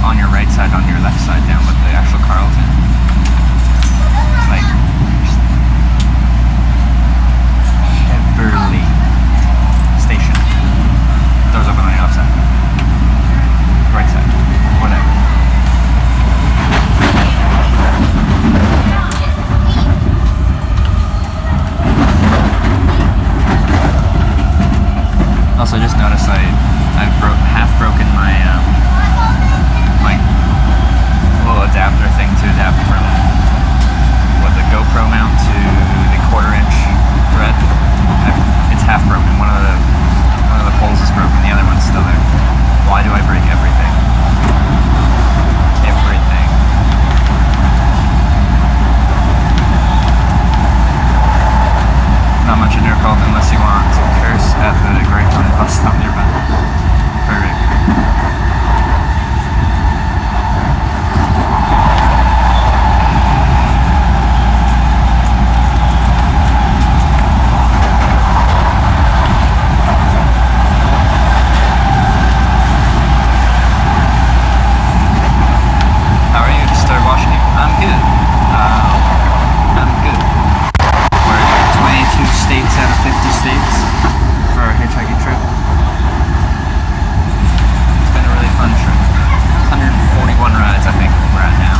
on your right side, on your left side down, but the actual Carlton, like, Cheverly Station. Doors open on your left side. Right side. Whatever. Also, just noticed I've half broken my like little adapter thing to adapt from the GoPro mount to the 1/4-inch thread. It's half broken. One of the poles is broken. The other one's still there. Why do I break everything? Everything. Not much in your cult unless you want to curse at the Great Pony bus stop nearby. Perfect. How are you? Just started watching you. I'm good. I'm good. We're at 22 states out of 50 states for our hitchhiking trip. It's been a really fun trip. 141 rides, I think we're at now.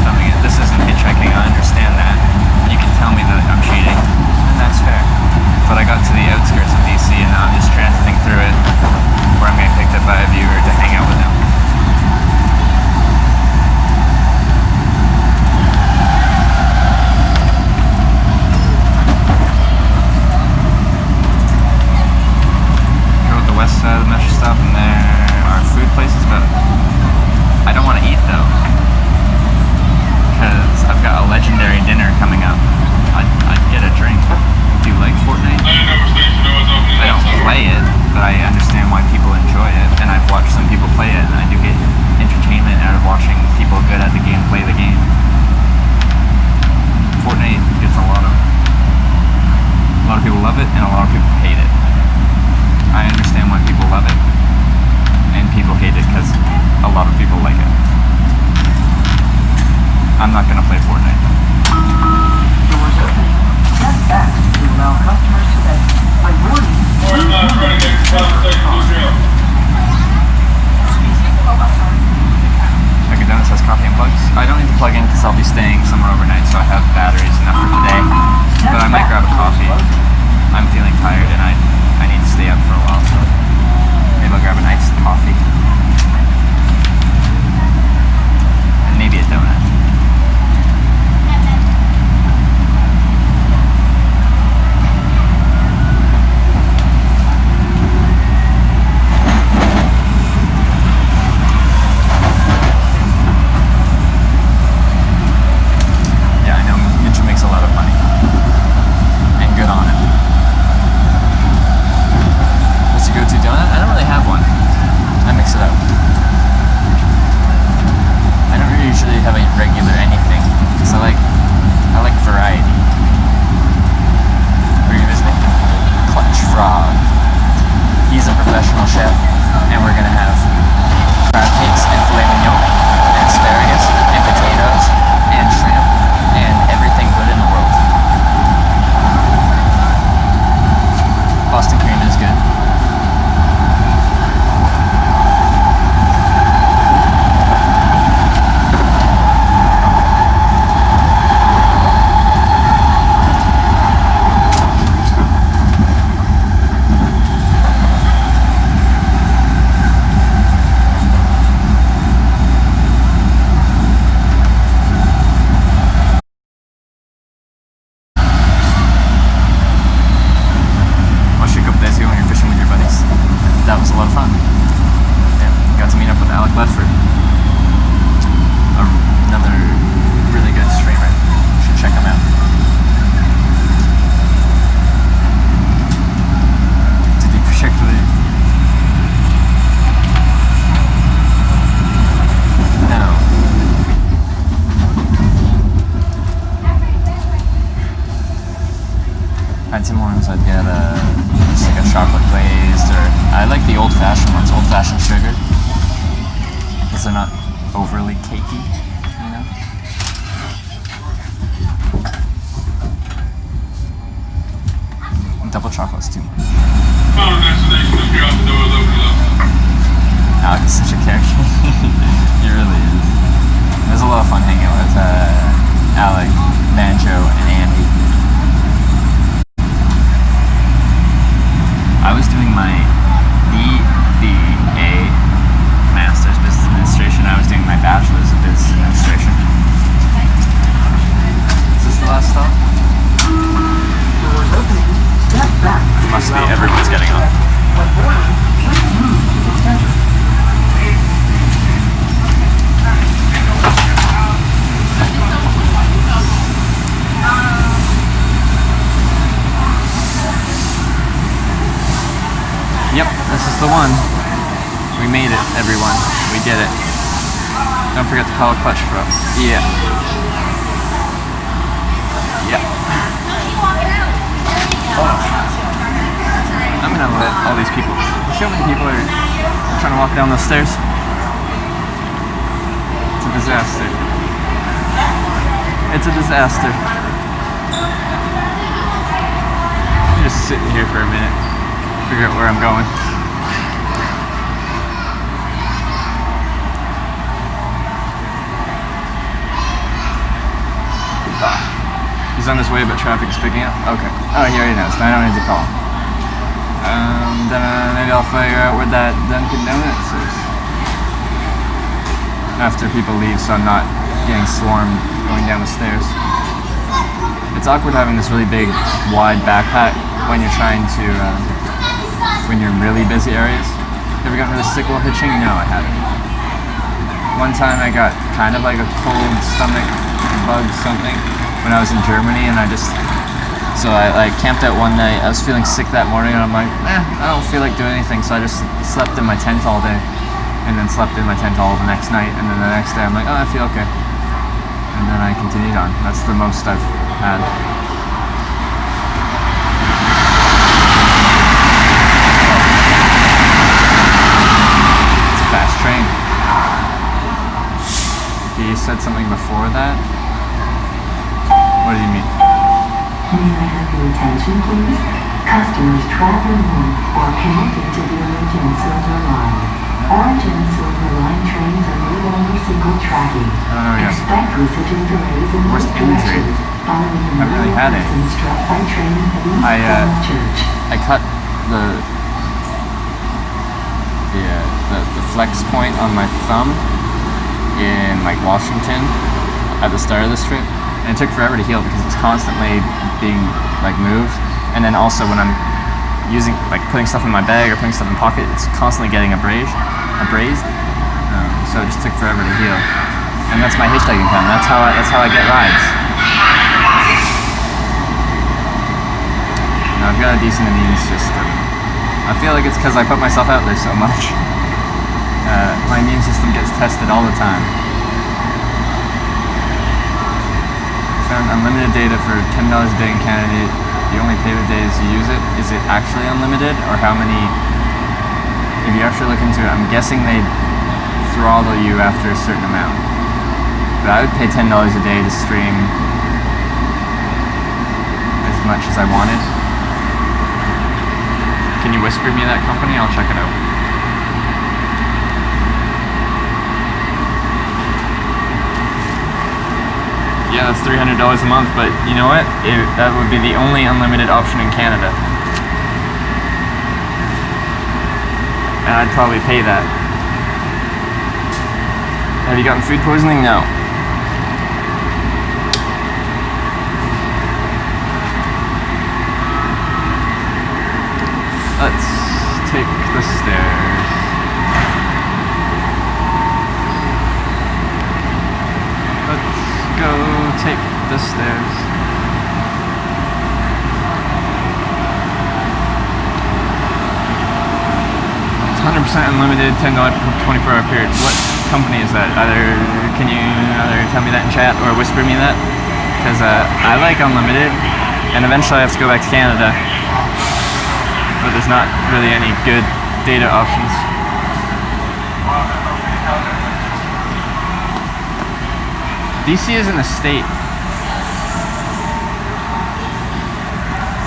So this isn't hitchhiking, I understand that. You can tell me that I'm cheating, and that's fair. But I got to the outskirts of DC and now I'm just transiting through it where I'm getting picked up by a viewer to hang out with them. West side of the metro stop, and there are food places, but I don't want to eat though, because I've got a legendary dinner coming up. I'd get a drink. Do you like Fortnite? I don't play it, but I understand why people enjoy it, and I've watched some people play it, and I do get entertainment out of watching people good at the game play the game. Fortnite gets a lot of people love it, and a lot of people hate it. I understand why people love it, and people hate it because a lot of people like it. I'm not gonna play Fortnite. Doors open. Step back to allow customers to exit. Priority. I'm not trying to get Dunkin' Donuts has coffee and plugs. I don't need to plug in because I'll be staying somewhere overnight, so I have batteries enough for today. But I might grab a coffee. I'm feeling tired and I need to stay up for a while, so maybe I'll grab a nice coffee. And maybe a donut. Yeah, I know Mitchell makes a lot of money. And good on it. Go-to donut? I don't really have one. I mix it up. I don't usually have a regular anything because I like variety. Are you visiting? Clutch Frog. He's a professional chef, and we're gonna have crab cakes and filet mignon, and asparagus, and potatoes, and shrimp, and everything good in the world. Boston cream is good. At Tim Hortons, I'd get just like a chocolate glazed, or I like the old-fashioned ones, old-fashioned sugar. they're not overly cakey, you know? And double chocolate's too much. Final destination up here out the door, Alec is such a character. He really is. It was a lot of fun hanging out with Alec, Banjo, and Andy. I was doing my BBA, Master's Business Administration. I was doing my Bachelor's of Business Administration. Is this the last stop? Doors opening. Step back. Must be. Everyone's getting off. When boarding, please move to the center. Yep, this is the one. We made it, everyone. We did it. Don't forget to call a clutch for us. Yeah. Yeah. I'm gonna let all these people. So many people are trying to walk down those stairs. It's a disaster. It's a disaster. I'm just sitting here for a minute. Figure out where I'm going. He's on his way, but traffic's picking up. Okay. Oh, he already knows. I don't need to call him. Then maybe I'll figure out where that Dunkin' Donuts is. After people leave, so I'm not getting swarmed going down the stairs. It's awkward having this really big, wide backpack when you're trying to, when you're in really busy areas. Ever gotten really sick while hitching? No, I haven't. One time I got kind of like a cold stomach bug something when I was in Germany, and I camped out one night. I was feeling sick that morning, and I'm like, I don't feel like doing anything, so I just slept in my tent all day, and then slept in my tent all the next night, and then the next day I'm like, oh, I feel okay. And then I continued on. That's the most I've had. Fast train. He said something before that? What do you mean? May I have your attention, please? Customers traveling on or connected to the Orange and Silver Line. Orange and Silver Line trains are no longer single tracking. Expect visiting delays in both directions following the number of persons struck by train heading from Church. I cut the flex point on my thumb in like Washington at the start of this trip, and it took forever to heal because it's constantly being like moved, and then also when I'm using like putting stuff in my bag or putting stuff in my pocket, it's constantly getting abrased. So it just took forever to heal, and that's my hitchhiking pen. That's how I get rides. Now I've got a decent immune system. I feel like it's because I put myself out there so much. My immune system gets tested all the time. Found unlimited data for $10 a day in Canada. You only pay the days you use it. Is it actually unlimited, or how many? If you actually look into it, I'm guessing they throttle you after a certain amount. But I would pay $10 a day to stream as much as I wanted. Can you whisper me that company? I'll check it out. Yeah, that's $300 a month, but you know what? That would be the only unlimited option in Canada. And I'd probably pay that. Have you gotten food poisoning? No. Let's take the stairs. Let's go take the stairs. 100% unlimited, $10 per 24-hour period. What company is that? Can you either tell me that in chat or whisper me that? Because I like unlimited, and eventually I have to go back to Canada, but there's not really any good data options. DC isn't a state.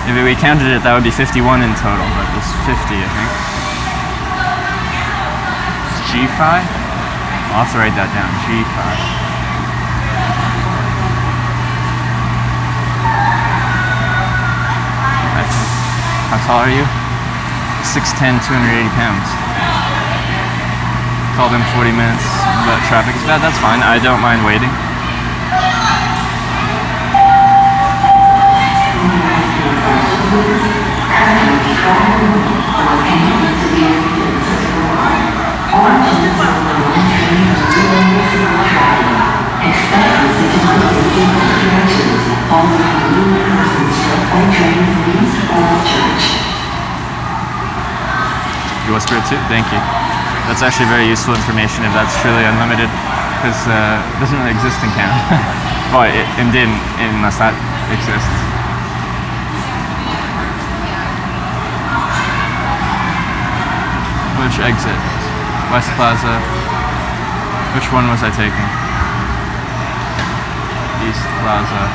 If we counted it, that would be 51 in total, but it's 50, I think. It's G5? I'll have to write that down, G5. How tall are you? 6'10", 280 pounds. Called in 40 minutes, but traffic is bad, that's fine. I don't mind waiting. You whisper it too? Thank you. That's actually very useful information if that's truly unlimited, because it doesn't really exist in Canada. Well, it didn't, unless that exists. Which exit? West Plaza. Which one was I taking? East Plaza.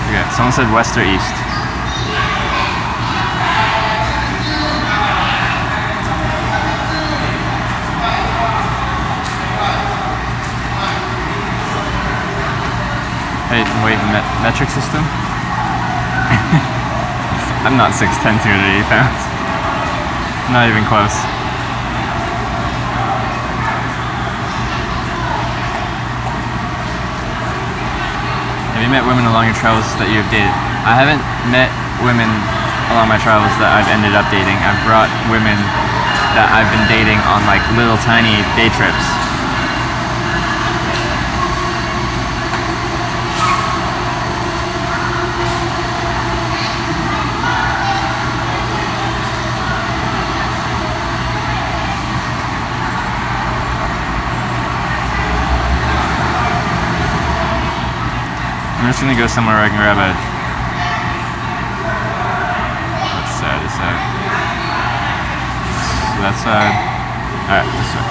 Okay, someone said west or east. Hey, wait, metric system? I'm not 6'10", 280 pounds. Not even close. Have you met women along your travels that you have dated? I haven't met women along my travels that I've ended up dating. I've brought women that I've been dating on like little tiny day trips. I'm just gonna go somewhere where I can grab a... What side is that? So that side. Alright, this way.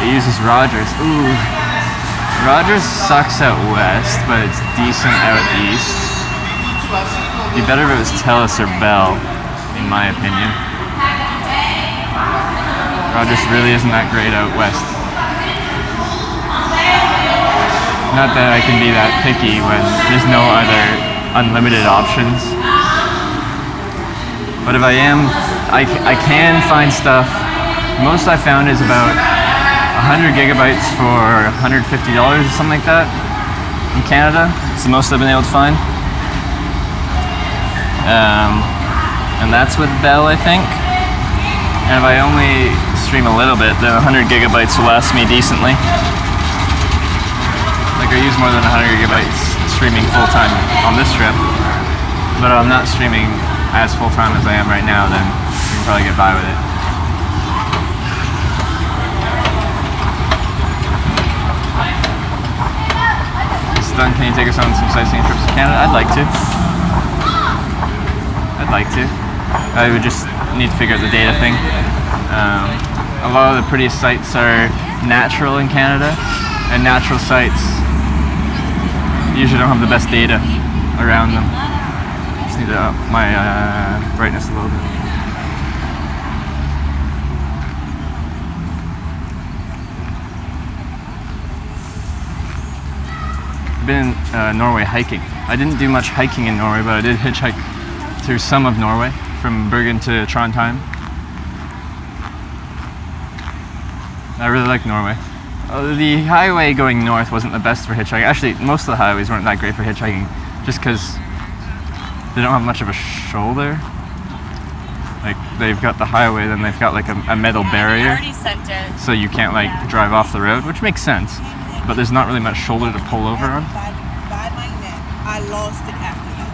It uses Rogers. Ooh. Rogers sucks out west, but it's decent out east. It'd be better if it was Telus or Bell, in my opinion. Rogers really isn't that great out west. Not that I can be that picky when there's no other unlimited options. But if I am, I can find stuff. Most I found is about 100 gigabytes for $150 or something like that in Canada. It's the most I've been able to find. And that's with Bell, I think. And if I only stream a little bit, the 100 gigabytes will last me decently. Like I use more than 100 gigabytes streaming full-time on this trip, but I'm not streaming as full-time as I am right now, then we can probably get by with it. It's done. Can you take us on some sightseeing trips to Canada? I'd like to. I would just need to figure out the data thing. A lot of the prettiest sites are natural in Canada, and natural sites usually don't have the best data around them. Just need to up my brightness a little bit. I've been in Norway hiking. I didn't do much hiking in Norway, but I did hitchhike through some of Norway, from Bergen to Trondheim. I really like Norway. The highway going north wasn't the best for hitchhiking. Actually, most of the highways weren't that great for hitchhiking, just because they don't have much of a shoulder. Like, they've got the highway, then they've got like a metal barrier, so you can't like drive off the road, which makes sense. But there's not really much shoulder to pull over on. I lost it after that.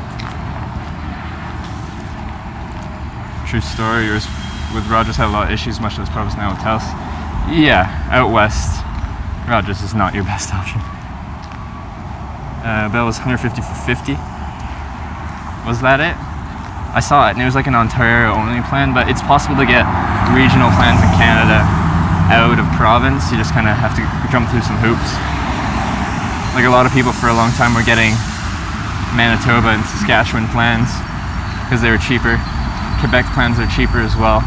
True story. Yours with Rogers had a lot of issues, much as problems now with Telus. Yeah, out west, Rogers is not your best option. Bell was 150 for 50. Was that it? I saw it, and it was like an Ontario only plan, but it's possible to get regional plans in Canada out of province. You just kind of have to jump through some hoops. Like a lot of people for a long time were getting Manitoba and Saskatchewan plans because they were cheaper. Quebec plans are cheaper as well.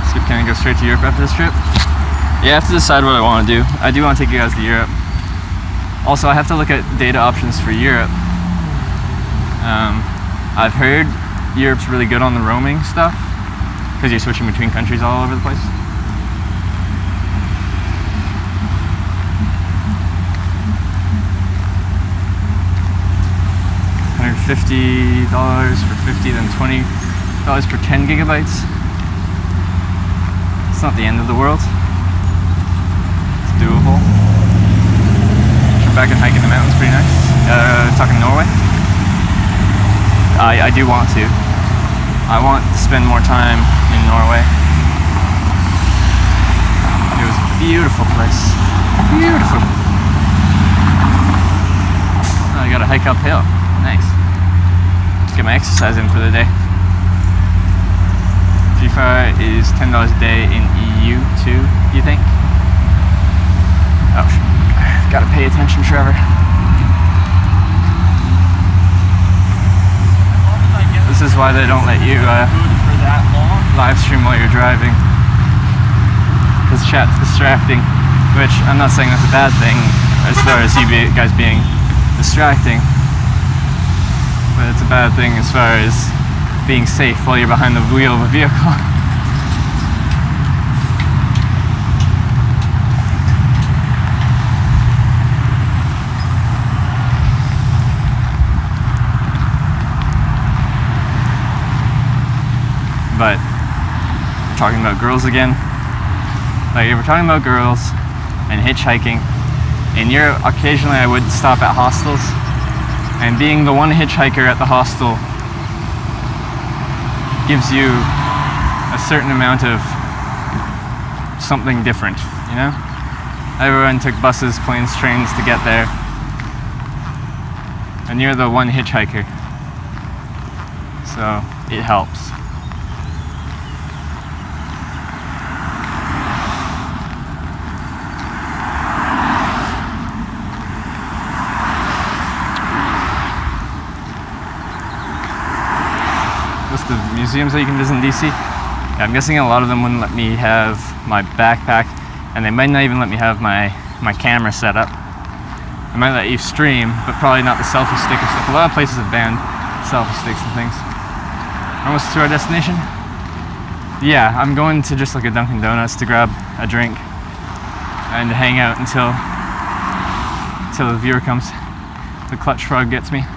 So can I go straight to Europe after this trip? Yeah, I have to decide what I want to do. I do want to take you guys to Europe. Also, I have to look at data options for Europe. I've heard Europe's really good on the roaming stuff because you're switching between countries all over the place. $150 for 50, then $20 for 10 gigabytes. It's not the end of the world. It's doable. Come back and hike in the mountains, pretty nice. Talking Norway. I do want to. I want to spend more time in Norway. It was a beautiful place. Beautiful. Oh, I gotta hike uphill. Nice. Get my exercise in for the day. G-Fi is $10 a day in EU too, you think? Oh, gotta pay attention, Trevor. This is why they don't let you live stream while you're driving. Because chat's distracting, which I'm not saying that's a bad thing as far as you guys being distracting. But it's a bad thing as far as being safe while you're behind the wheel of a vehicle. But we're talking about girls again. Like, if we're talking about girls and hitchhiking, in Europe, occasionally I would stop at hostels. And being the one hitchhiker at the hostel gives you a certain amount of something different, you know? Everyone took buses, planes, trains to get there. And you're the one hitchhiker. So it helps. The museums that you can visit in DC. Yeah, I'm guessing a lot of them wouldn't let me have my backpack, and they might not even let me have my camera set up. They might let you stream, but probably not the selfie stick and stuff. A lot of places have banned selfie sticks and things. Almost to our destination. Yeah, I'm going to just like a Dunkin' Donuts to grab a drink and to hang out until the viewer comes. The clutch frog gets me.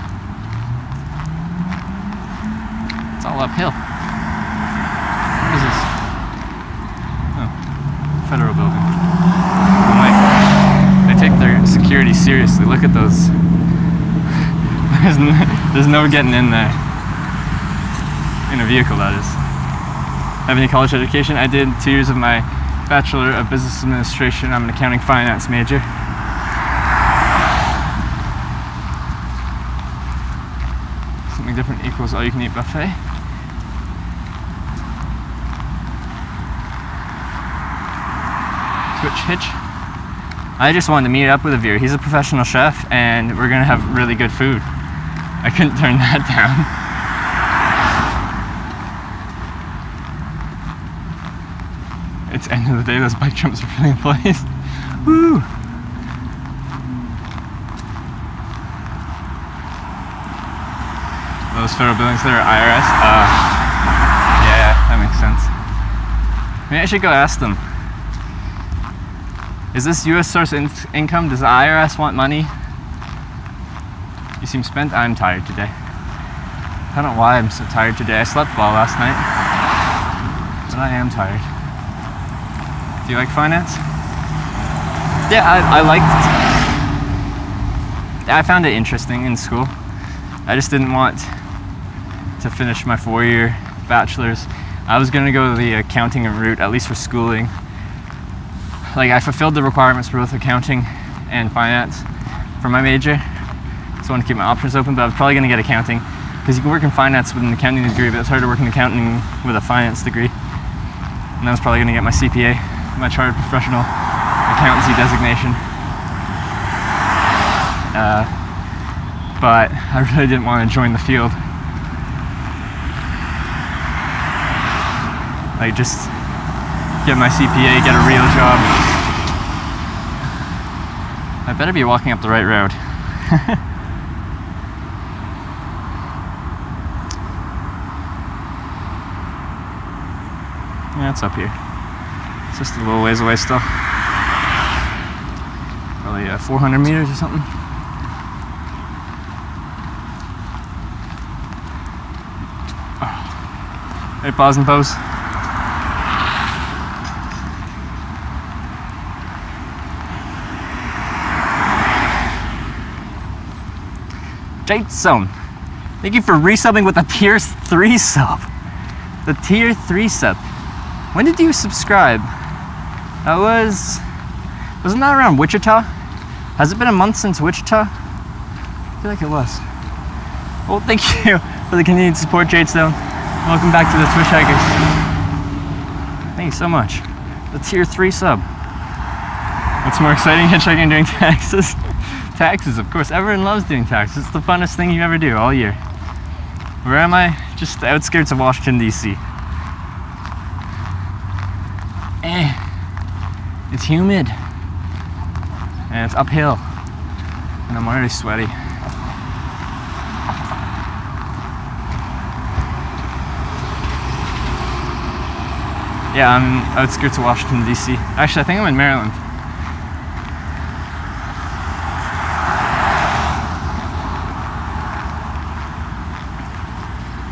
It's all uphill. What is this? Oh, federal building. I'm like, they take their security seriously. Look at those. There's no getting in there. In a vehicle, that is. Have any college education? I did 2 years of my Bachelor of Business Administration. I'm an accounting finance major. Something different equals all you can eat buffet. Switch hitch. I just wanted to meet up with a viewer. He's a professional chef and we're gonna have really good food. I couldn't turn that down. It's end of the day, those bike jumps are really in place. Woo! Those federal buildings there are IRS. Yeah, that makes sense. Maybe I should go ask them. Is this US source income? Does the IRS want money? You seem spent. I'm tired today. I don't know why I'm so tired today. I slept well last night, but I am tired. Do you like finance? Yeah, I found it interesting in school. I just didn't want to finish my 4-year bachelor's. I was going to go the accounting route, at least for schooling. Like, I fulfilled the requirements for both accounting and finance for my major, so I wanted to keep my options open, but I was probably going to get accounting, because you can work in finance with an accounting degree, but it's hard to work in accounting with a finance degree. And I was probably gonna get my CPA, my Chartered Professional Accountancy designation. But I really didn't want to join the field. Like, just get my CPA, get a real job. I better be walking up the right road. Yeah, it's up here. It's just a little ways away still. Probably 400 meters or something. Right, pause and pose. Jason, thank you for resubbing with a tier 3 sub. The tier 3 sub. When did you subscribe? That wasn't that around Wichita? Has it been a month since Wichita? I feel like it was. Well, thank you for the continued support, Jadestone. Welcome back to the Twitch Hikers. Thank you so much. The tier 3 sub. What's more exciting, hitchhiking doing taxes? Taxes, of course. Everyone loves doing taxes. It's the funnest thing you ever do all year. Where am I? Just the outskirts of Washington, D.C. It's humid. And it's uphill. And I'm already sweaty. Yeah, I'm outskirts of Washington, D.C. Actually, I think I'm in Maryland.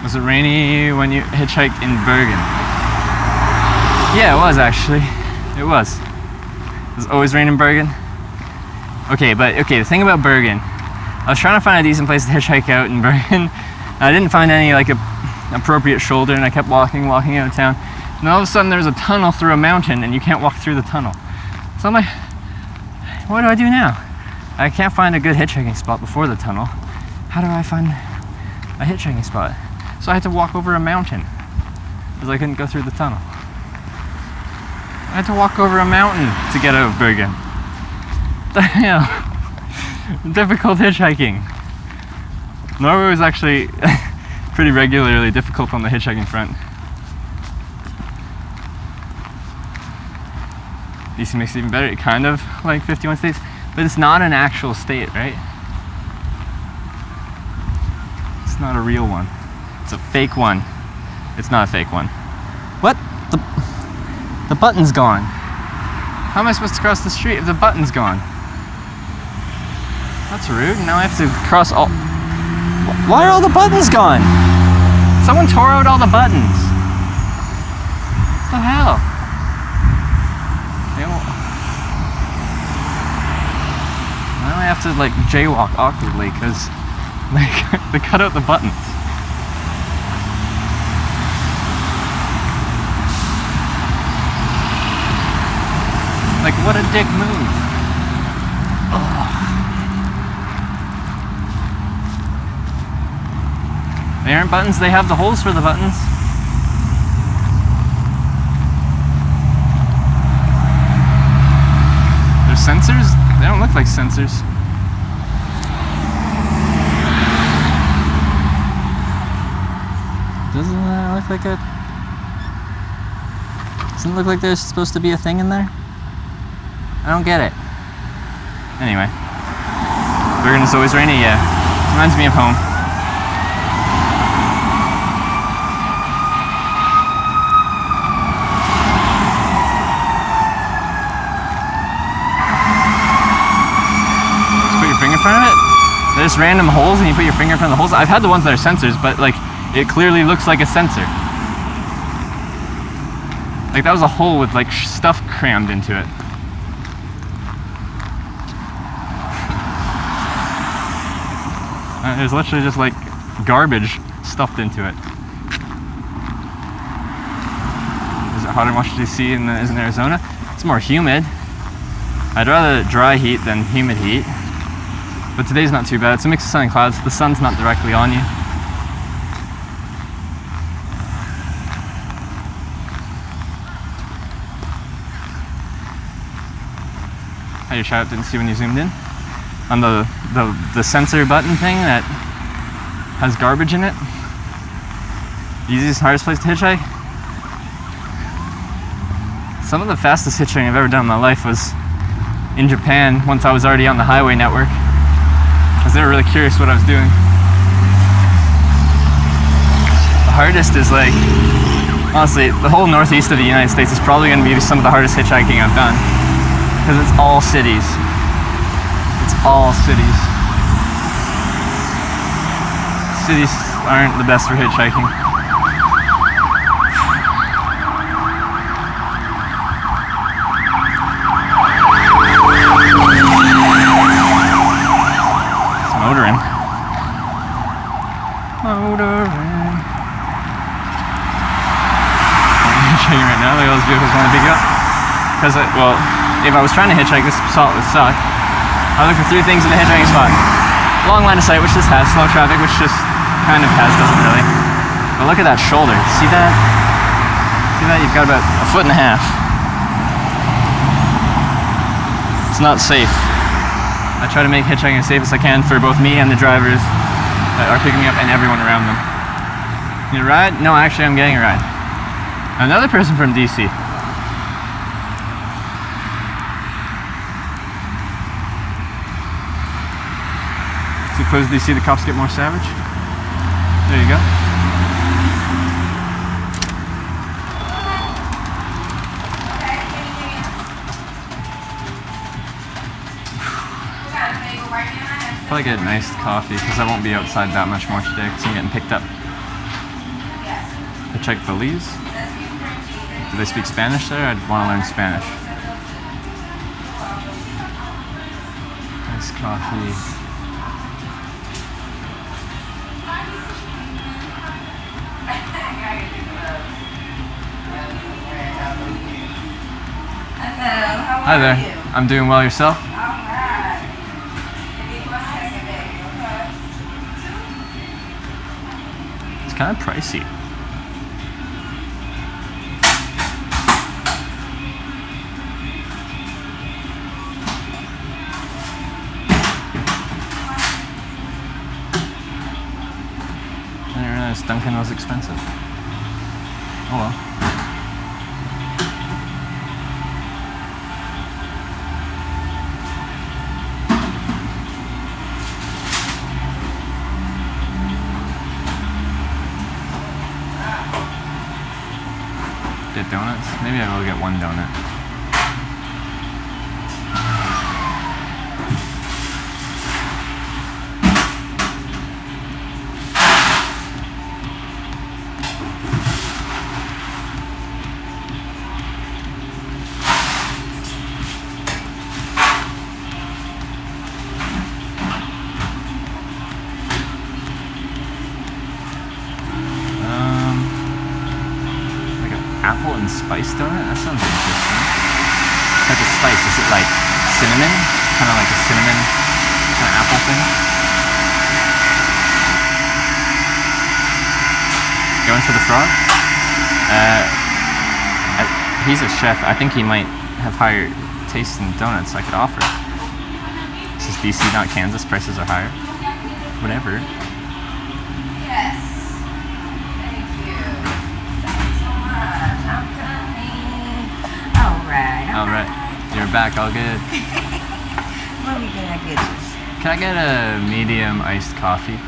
Was it rainy when you hitchhiked in Bergen? Yeah, it was actually. It was. It was always raining in Bergen. Okay, the thing about Bergen, I was trying to find a decent place to hitchhike out in Bergen. I didn't find any like appropriate shoulder, and I kept walking out of town. And all of a sudden there's a tunnel through a mountain and you can't walk through the tunnel. So I'm like, what do I do now? I can't find a good hitchhiking spot before the tunnel. How do I find a hitchhiking spot? So I had to walk over a mountain because I couldn't go through the tunnel. I had to walk over a mountain to get out of Bergen. What the hell? Difficult hitchhiking. Norway was actually pretty regularly difficult on the hitchhiking front. DC makes it even better, kind of like 51 states, but it's not an actual state, right? It's not a real one. It's a fake one. It's not a fake one. What? The button's gone. How am I supposed to cross the street if the button's gone? That's rude. Now I have to cross all... Why are all the buttons gone? Someone tore out all the buttons. What the hell? Now I have to like jaywalk awkwardly because they cut out the buttons. Like, what a dick move. Ugh. They aren't buttons, they have the holes for the buttons. Sensors? They don't look like sensors. Doesn't that look like a... Doesn't it look like there's supposed to be a thing in there? I don't get it. Anyway. Bergen is always rainy, yeah. Reminds me of home. In front of it, there's random holes and you put your finger in front of the holes. I've had the ones that are sensors, but like it clearly looks like a sensor. Like that was a hole with like stuff crammed into it. There's literally just like garbage stuffed into it. Is it hotter in Washington DC than it is in Arizona? It's more humid. I'd rather dry heat than humid heat. But today's not too bad. It's a mix of sun and clouds. The sun's not directly on you. How your shot didn't see when you zoomed in? On the sensor button thing that has garbage in it? Easiest, hardest place to hitchhike? Some of the fastest hitchhiking I've ever done in my life was in Japan, once I was already on the highway network, because they were really curious what I was doing. The hardest is like, honestly, the whole northeast of the United States is probably going to be some of the hardest hitchhiking I've done, because it's all cities. It's all cities. Cities aren't the best for hitchhiking. Motoring. I'm hitchhiking right now. Look at those vehicles want to pick up. Because, well, if I was trying to hitchhike, this salt would suck. I look for 3 things in the hitchhiking spot. Long line of sight, which this has. Slow traffic, which just kind of has, doesn't really. But look at that shoulder. See that? See that? You've got about 1.5 feet. It's not safe. I try to make hitchhiking as safe as I can for both me and the drivers that are picking me up and everyone around them. Need a ride? No, actually I'm getting a ride. Another person from DC. Supposedly see the cops get more savage. There you go. Probably get a nice coffee because I won't be outside that much more today because I'm getting picked up. I checked Belize. Do they speak Spanish there? I'd want to learn Spanish. Nice coffee. Hello, how Hi there. are you? I'm doing well. Yourself? Alright. Give me 1 second, baby, okay? It's kind of pricey. I didn't realize Dunkin' was expensive. Oh well. Get donuts? Maybe I will get 1 donut. Apple and spice donut? That sounds interesting. What type of spice? Is it like cinnamon? Kind of like a cinnamon kind of apple thing? Going for the frog? He's a chef. I think he might have higher taste in donuts I could offer. This is DC, not Kansas. Prices are higher. Whatever. Yes. Thank you. Thanks so much. I'm coming. Alright. You're back. All good. What can I get you? Can I get a medium iced coffee?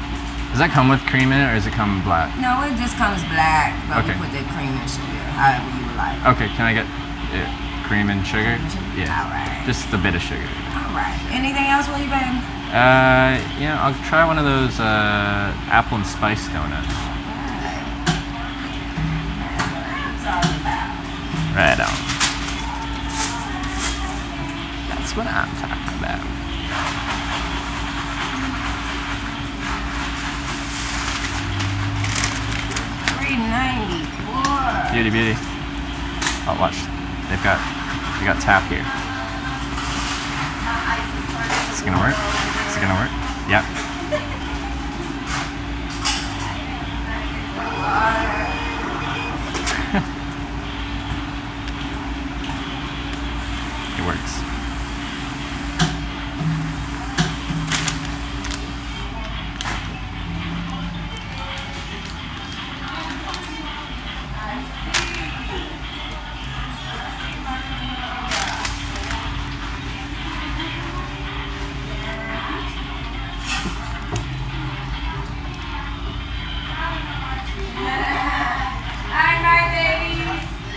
Does that come with cream in it or does it come black? No, it just comes black, but Okay. we put the cream and sugar, however you would like. Okay, can I get cream and sugar? Yeah. Alright. Just a bit of sugar. Alright. Anything else for you, baby? Yeah, I'll try one of those apple and spice donuts. That's all about. Right on. That's what I'm talking about. $3.94. Beauty, beauty. Oh, watch. They got tap here. Is it gonna work? Is it gonna work? Yep. It works.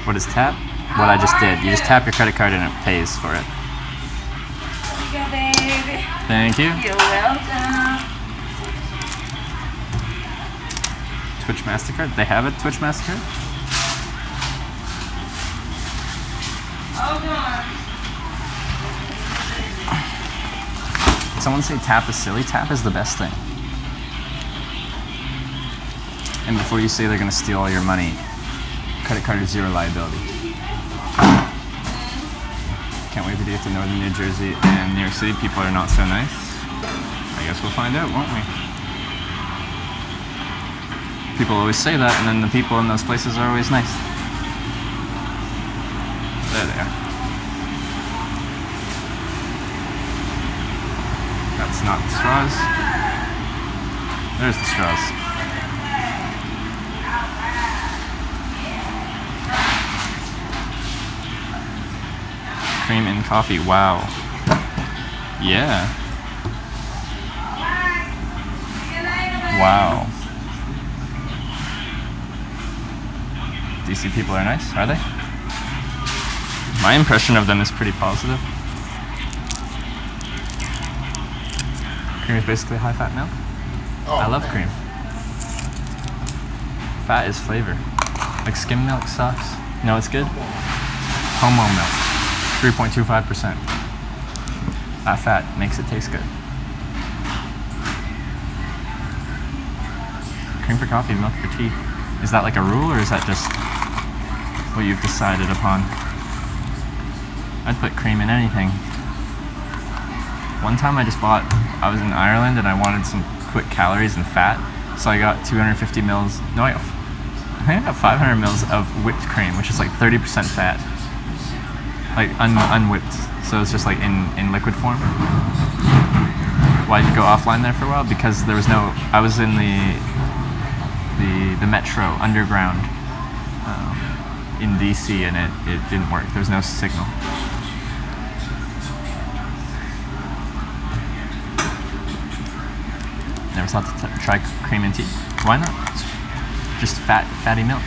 What is tap? What I just did. You just tap your credit card and it pays for it. Here you go, baby. Thank you. You're welcome. Twitch MasterCard? They have a Twitch MasterCard? Hold on. Did someone say tap is silly? Tap is the best thing. And before you say they're gonna steal all your money, credit card is zero liability. Can't wait to get to northern New Jersey and New York City. People are not so nice. I guess we'll find out, won't we? People always say that, and then the people in those places are always nice. There they are. That's not the straws. There's the straws. Cream in coffee. Wow. Yeah. Wow. DC people are nice, are they? My impression of them is pretty positive. Cream is basically high-fat milk. I love cream. Fat is flavor. Like skim milk sucks. You know what's good? Homo milk. 3.25%. That fat makes it taste good. Cream for coffee, milk for tea. Is that like a rule, or is that just what you've decided upon? I'd put cream in anything. One time I was in Ireland and I wanted some quick calories and fat, so I got 250 mils, I think I got 500 mils of whipped cream, which is like 30% fat. Like unwhipped, so it's just like in liquid form. Why did you go offline there for a while? Because there was no, I was in the metro underground in DC, and it didn't work. There was no signal. Never thought to try cream and tea. Why not? It's just fatty milk.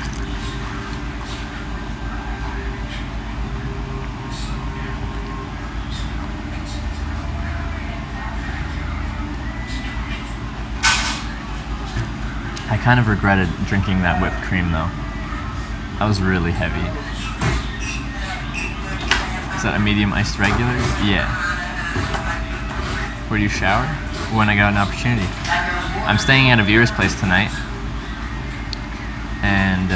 I kind of regretted drinking that whipped cream though. That was really heavy. Is that a medium iced regular? Yeah. Where do you shower? When I got an opportunity. I'm staying at a viewer's place tonight, and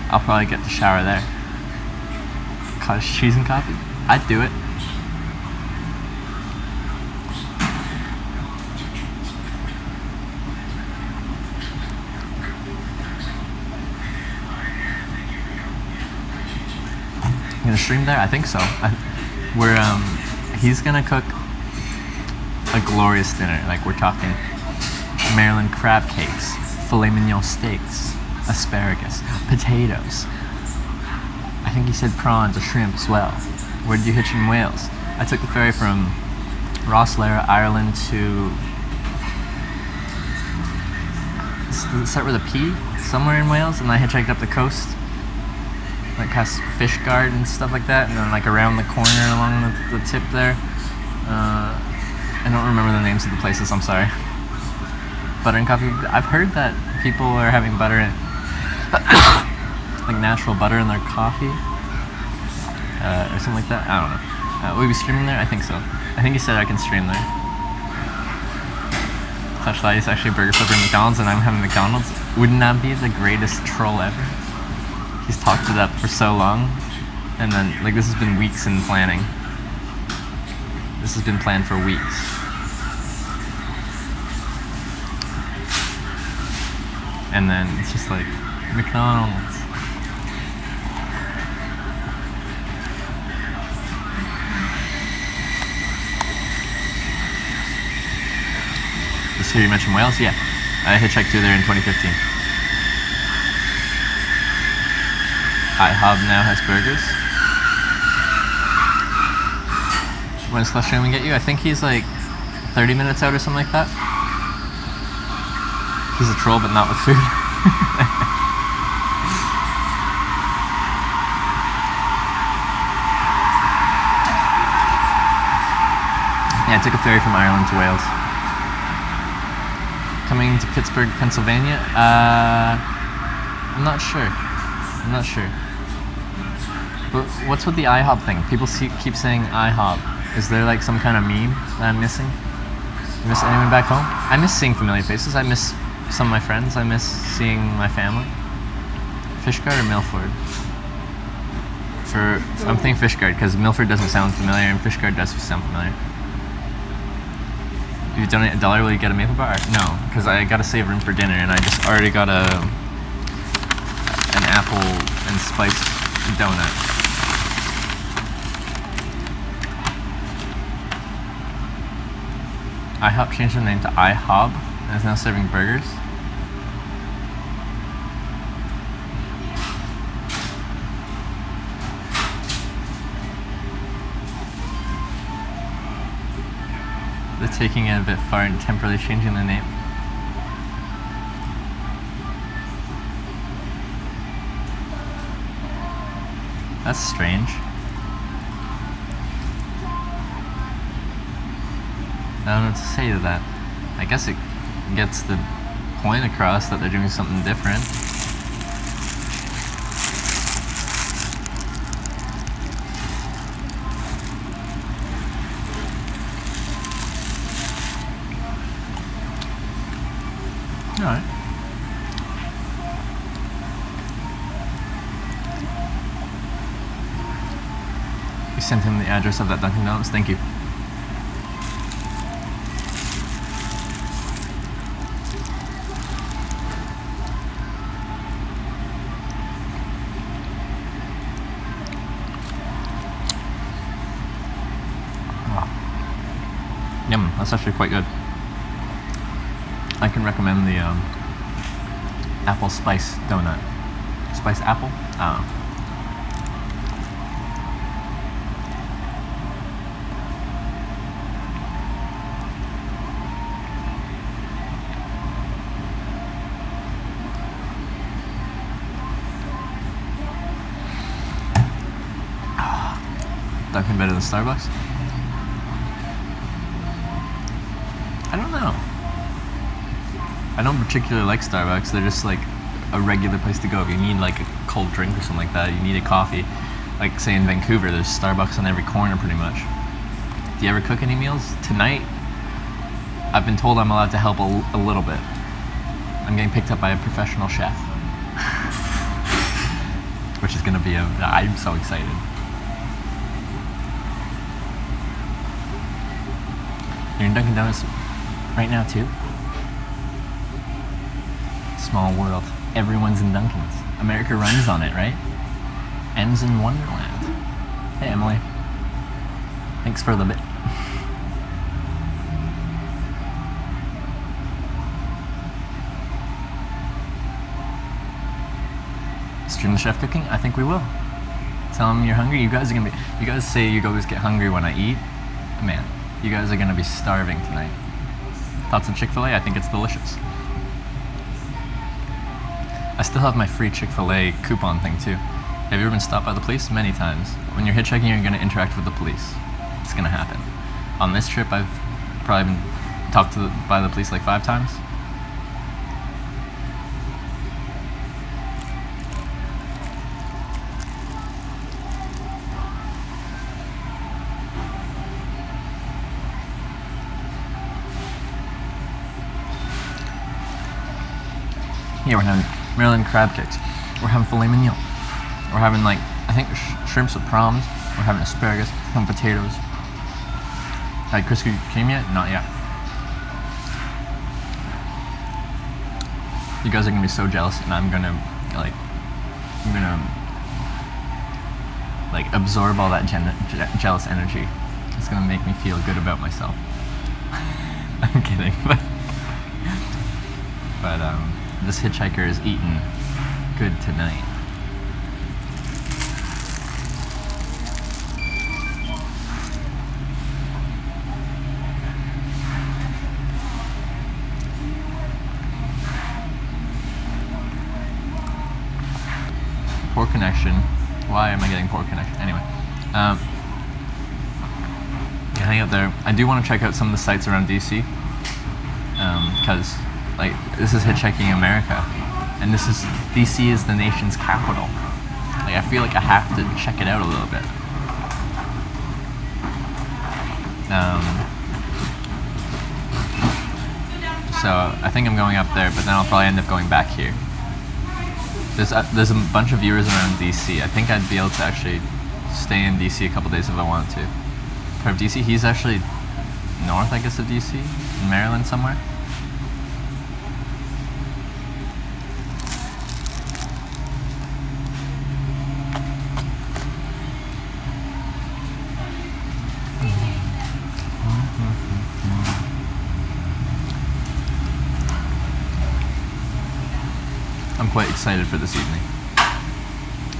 I'll probably get to shower there. Cottage cheese and coffee? I'd do it. Gonna stream there? I think so. He's gonna cook a glorious dinner. Like, we're talking Maryland crab cakes, filet mignon steaks, asparagus, potatoes. I think he said prawns or shrimp as well. Where did you hitch in Wales? I took the ferry from Rosslare, Ireland to, does it start with a P? Somewhere in Wales, and I hitchhiked up the coast, like past Fishguard and stuff like that, and then like around the corner along the tip there. I don't remember the names of the places, I'm sorry. Butter and coffee. I've heard that people are having butter in, like natural butter in their coffee, or something like that. I don't know. Will we be streaming there? I think so. I think he said I can stream there. Such that he's actually burger flipper at McDonald's and I'm having McDonald's. Wouldn't that be the greatest troll ever? He's talked it up for so long, and then like this has been weeks in planning. This has been planned for weeks. And then it's just like, McDonald's. This here you mentioned Wales? Yeah. I hitchhiked through there in 2015. IHOB now has burgers. When does Club Streaming get you? I think he's like 30 minutes out or something like that. He's a troll, but not with food. Yeah, I took a ferry from Ireland to Wales. Coming to Pittsburgh, Pennsylvania? I'm not sure. But what's with the IHOP thing? People keep saying IHOP. Is there like some kind of meme that I'm missing? You miss anyone back home? I miss seeing familiar faces. I miss some of my friends. I miss seeing my family. Fishguard or Milford? I'm thinking Fishguard because Milford doesn't sound familiar and Fishguard does sound familiar. If you donate $1, will you get a maple bar? No, because I gotta save room for dinner and I just already got an apple and spice donut. IHOP changed their name to IHOB and is now serving burgers. They're taking it a bit far and temporarily changing the name. That's strange. I don't know what to say to that. I guess it gets the point across that they're doing something different. Alright. You sent him the address of that Dunkin' Donuts? Thank you. Yum, that's actually quite good. I can recommend the apple spice donut. Spice apple? I don't know. Dunkin' better than Starbucks? I don't know. I don't particularly like Starbucks. They're just like a regular place to go. If you need like a cold drink or something like that, you need a coffee. Like say in Vancouver, there's Starbucks on every corner pretty much. Do you ever cook any meals? Tonight, I've been told I'm allowed to help a little bit. I'm getting picked up by a professional chef. Which is gonna be I'm so excited. You're in Dunkin' Donuts right now too? Small world. Everyone's in Dunkin's. America runs on it, right? Ends in Wonderland. Hey Emily. Thanks for the bit. Stream the chef cooking? I think we will. Tell him you're hungry. You guys say you always get hungry when I eat. Man, you guys are gonna be starving tonight. Thoughts on Chick-fil-A? I think it's delicious. I still have my free Chick-fil-A coupon thing too. Have you ever been stopped by the police? Many times. When you're hitchhiking, you're gonna interact with the police. It's gonna happen. On this trip, I've probably been talked by the police like 5 times. Yeah, we're having Maryland crab cakes. We're having filet mignon. We're having like, I think shrimps with prawns. We're having asparagus, some potatoes. Had Krispy Kreme yet? Not yet. You guys are gonna be so jealous, and I'm gonna absorb all that jealous energy. It's gonna make me feel good about myself. I'm kidding, but this hitchhiker is eating good tonight. Poor connection. Why am I getting poor connection? Anyway, yeah, hang out there. I do want to check out some of the sites around DC, because like this is Hitchhiking America, and DC is the nation's capital. Like I feel like I have to check it out a little bit. So I think I'm going up there, but then I'll probably end up going back here. There's a bunch of viewers around DC. I think I'd be able to actually stay in DC a couple days if I wanted to. Part of DC, he's actually north, I guess, of DC, in Maryland somewhere. I'm quite excited for this evening.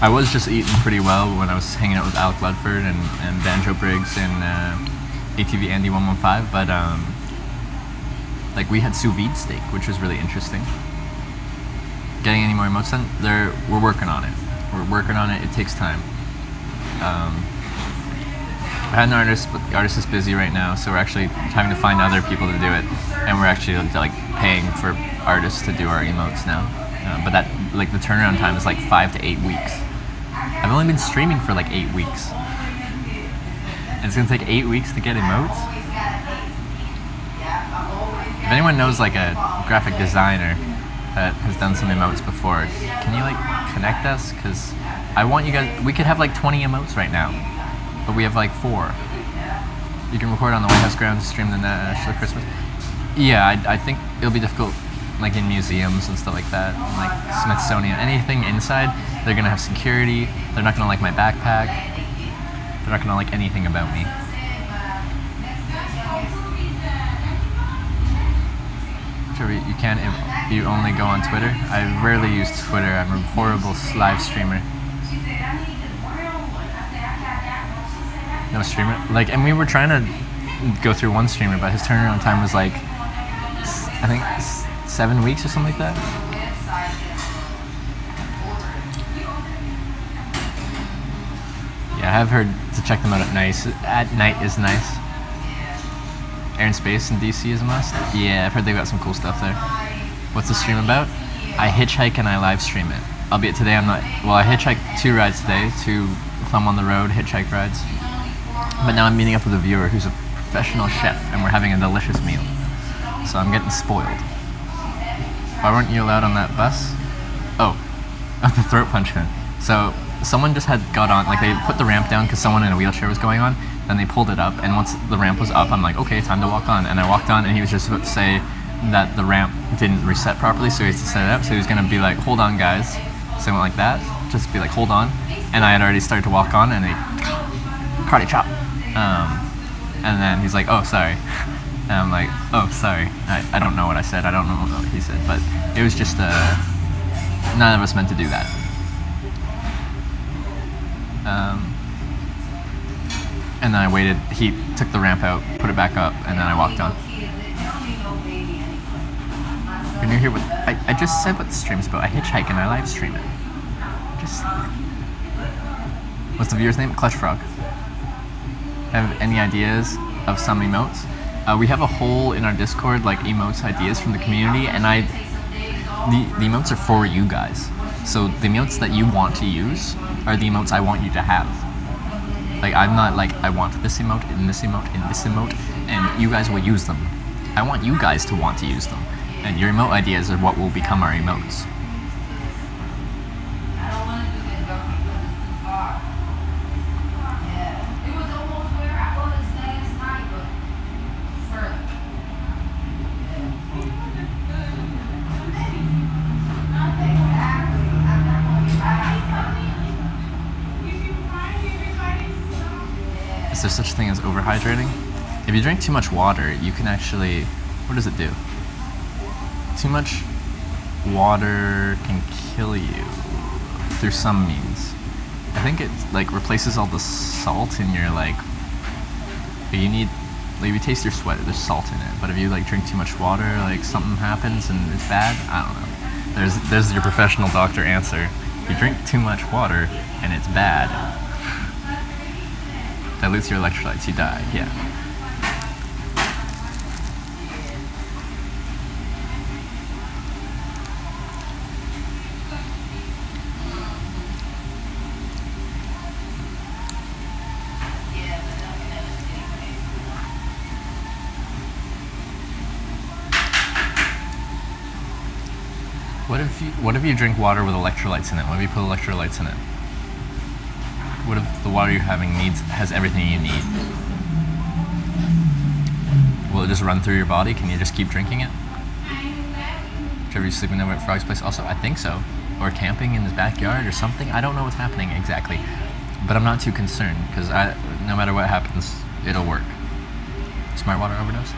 I was just eating pretty well when I was hanging out with Alec Ludford and Banjo Briggs and ATV Andy 115, but like we had sous vide steak, which was really interesting. Getting any more emotes done? We're working on it. We're working on it. It takes time. I had an artist, but the artist is busy right now, so we're actually having to find other people to do it, and we're actually like paying for artists to do our emotes now. But that, like, the turnaround time is like 5 to 8 weeks. I've only been streaming for like 8 weeks. And it's gonna take 8 weeks to get emotes? If anyone knows like a graphic designer that has done some emotes before, can you like connect us? Because I want you guys, we could have like 20 emotes right now, but we have like 4. You can record on the White House grounds, stream the National Christmas. Yeah, I think it'll be difficult like in museums and stuff like that, and like Smithsonian, anything inside, they're gonna have security, they're not gonna like my backpack, they're not gonna like anything about me. Sure, you can't, you only go on Twitter? I rarely use Twitter, I'm a horrible live streamer. No streamer? Like, and we were trying to go through one streamer, but his turnaround time was like, I think 7 weeks or something like that. Yeah, I have heard to check them out at night. At night is nice. Air and Space in DC is a must. Yeah, I've heard they've got some cool stuff there. What's the stream about? I hitchhike and I live stream it. Albeit today I'm not, well, I hitchhiked 2 rides today, 2 thumb on the road hitchhike rides. But now I'm meeting up with a viewer who's a professional chef and we're having a delicious meal. So I'm getting spoiled. Why weren't you allowed on that bus? Oh, the throat punch man. So someone just had got on, like they put the ramp down because someone in a wheelchair was going on, then they pulled it up, and once the ramp was up, I'm like, okay, time to walk on. And I walked on, and he was just about to say that the ramp didn't reset properly, so he has to set it up, so he was gonna be like, hold on guys. So I went like that, just be like, hold on. And I had already started to walk on, and he karate chop. And then he's like, oh, sorry. And I'm like, oh, sorry. I don't know what I said. I don't know what he said. But it was just, none of us meant to do that. And then I waited. He took the ramp out, put it back up, and then I walked on. Can you hear what... I just said what the stream's about. I hitchhike and I live stream it. Just... What's the viewer's name? Clutch Frog. Have any ideas of some emotes? We have a hole in our Discord, like emotes ideas from the community, and the emotes are for you guys. So the emotes that you want to use are the emotes I want you to have. Like I'm not like, I want this emote, in this emote, in this emote, and you guys will use them. I want you guys to want to use them. And your emote ideas are what will become our emotes. Is there such a thing as overhydrating? If you drink too much water, you can actually, what does it do? Too much water can kill you through some means. I think it like replaces all the salt in your like, you need, like if you taste your sweat, there's salt in it. But if you like drink too much water, like something happens and it's bad, I don't know. There's your professional doctor answer. You drink too much water and it's bad. Dilutes your electrolytes, you die, yeah. What if you drink water with electrolytes in it? What if you put electrolytes in it? What if the water you're having has everything you need? Will it just run through your body? Can you just keep drinking it? Trevor, you sleeping over at Frog's place? Also, I think so. Or camping in his backyard or something. I don't know what's happening exactly. But I'm not too concerned because no matter what happens, it'll work. Smart water overdose?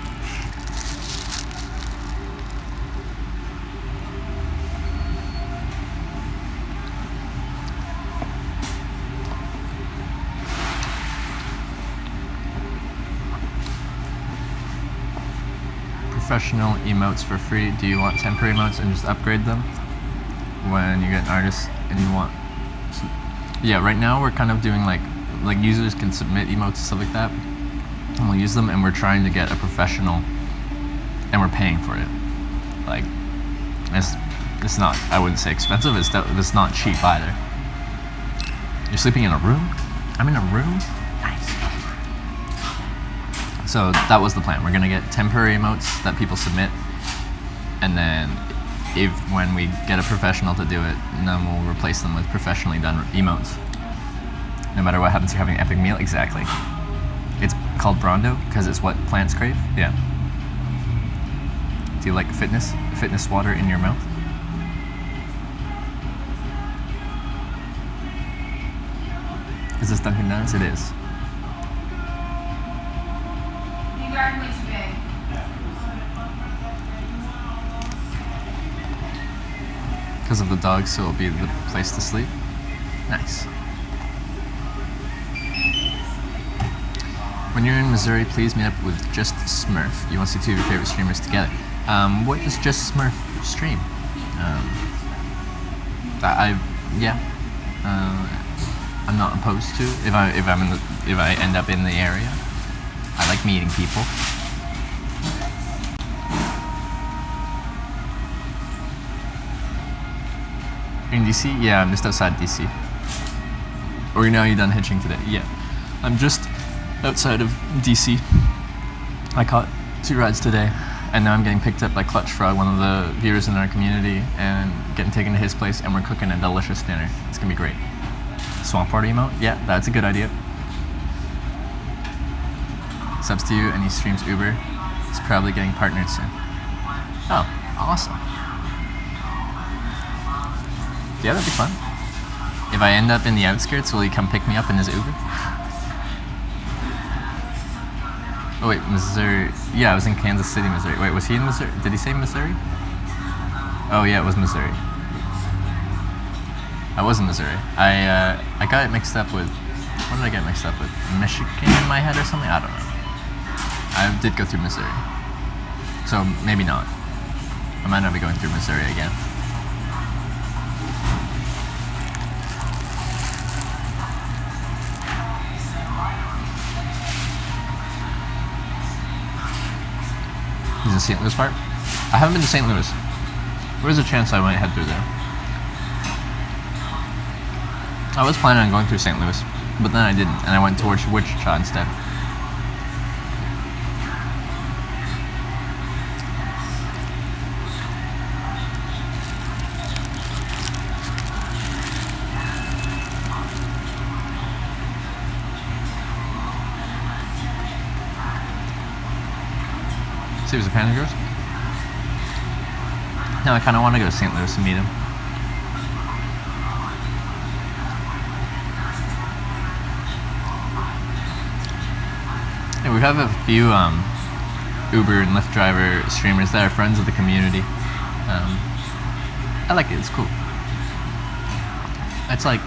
Professional emotes for free. Do you want temporary emotes and just upgrade them when you get an artist and you want? Yeah, right now we're kind of doing like users can submit emotes and stuff like that, and we'll use them. And we're trying to get a professional, and we're paying for it. Like, it's not. I wouldn't say expensive. It's not cheap either. You're sleeping in a room? I'm in a room? Nice. So that was the plan. We're gonna get temporary emotes that people submit, and then when we get a professional to do it, then we'll replace them with professionally done emotes. No matter what happens, you're having an epic meal. Exactly. It's called Brondo because it's what plants crave. Yeah. Do you like fitness water in your mouth? Is this Dunkin' Donuts? It is. You got which bag? Because of the dogs, so it'll be the place to sleep. Nice. When you're in Missouri, please meet up with Just Smurf. You want to see two of your favorite streamers together. What does Just Smurf stream? I'm not opposed to if I end up in the area. I like meeting people. You're in DC? Yeah, I'm just outside DC. Or now you're done hitching today? Yeah, I'm just outside of DC. I caught 2 rides today, and now I'm getting picked up by Clutch Frog, one of the viewers in our community, and getting taken to his place, and we're cooking a delicious dinner. It's gonna be great. Swamp Party emote? Yeah, that's a good idea. Subs to you, and he streams Uber. He's probably getting partnered soon. Oh, awesome. Yeah, that'd be fun. If I end up in the outskirts, will he come pick me up in his Uber? Oh wait, Missouri. Yeah, I was in Kansas City, Missouri. Wait, was he in Missouri? Did he say Missouri? Oh yeah, it was Missouri. I was in Missouri. I got it mixed up with, what did I get mixed up with? Michigan in my head or something? I don't know. I did go through Missouri. So maybe not. I might not be going through Missouri again. He's in St. Louis part? I haven't been to St. Louis. Where's a chance I might head through there? I was planning on going through St. Louis, but then I didn't, and I went towards Wichita instead. So he was a fan of yours? No, I kind of want to go to St. Louis and meet him. Yeah, we have a few Uber and Lyft driver streamers that are friends of the community. I like it. It's cool. It's like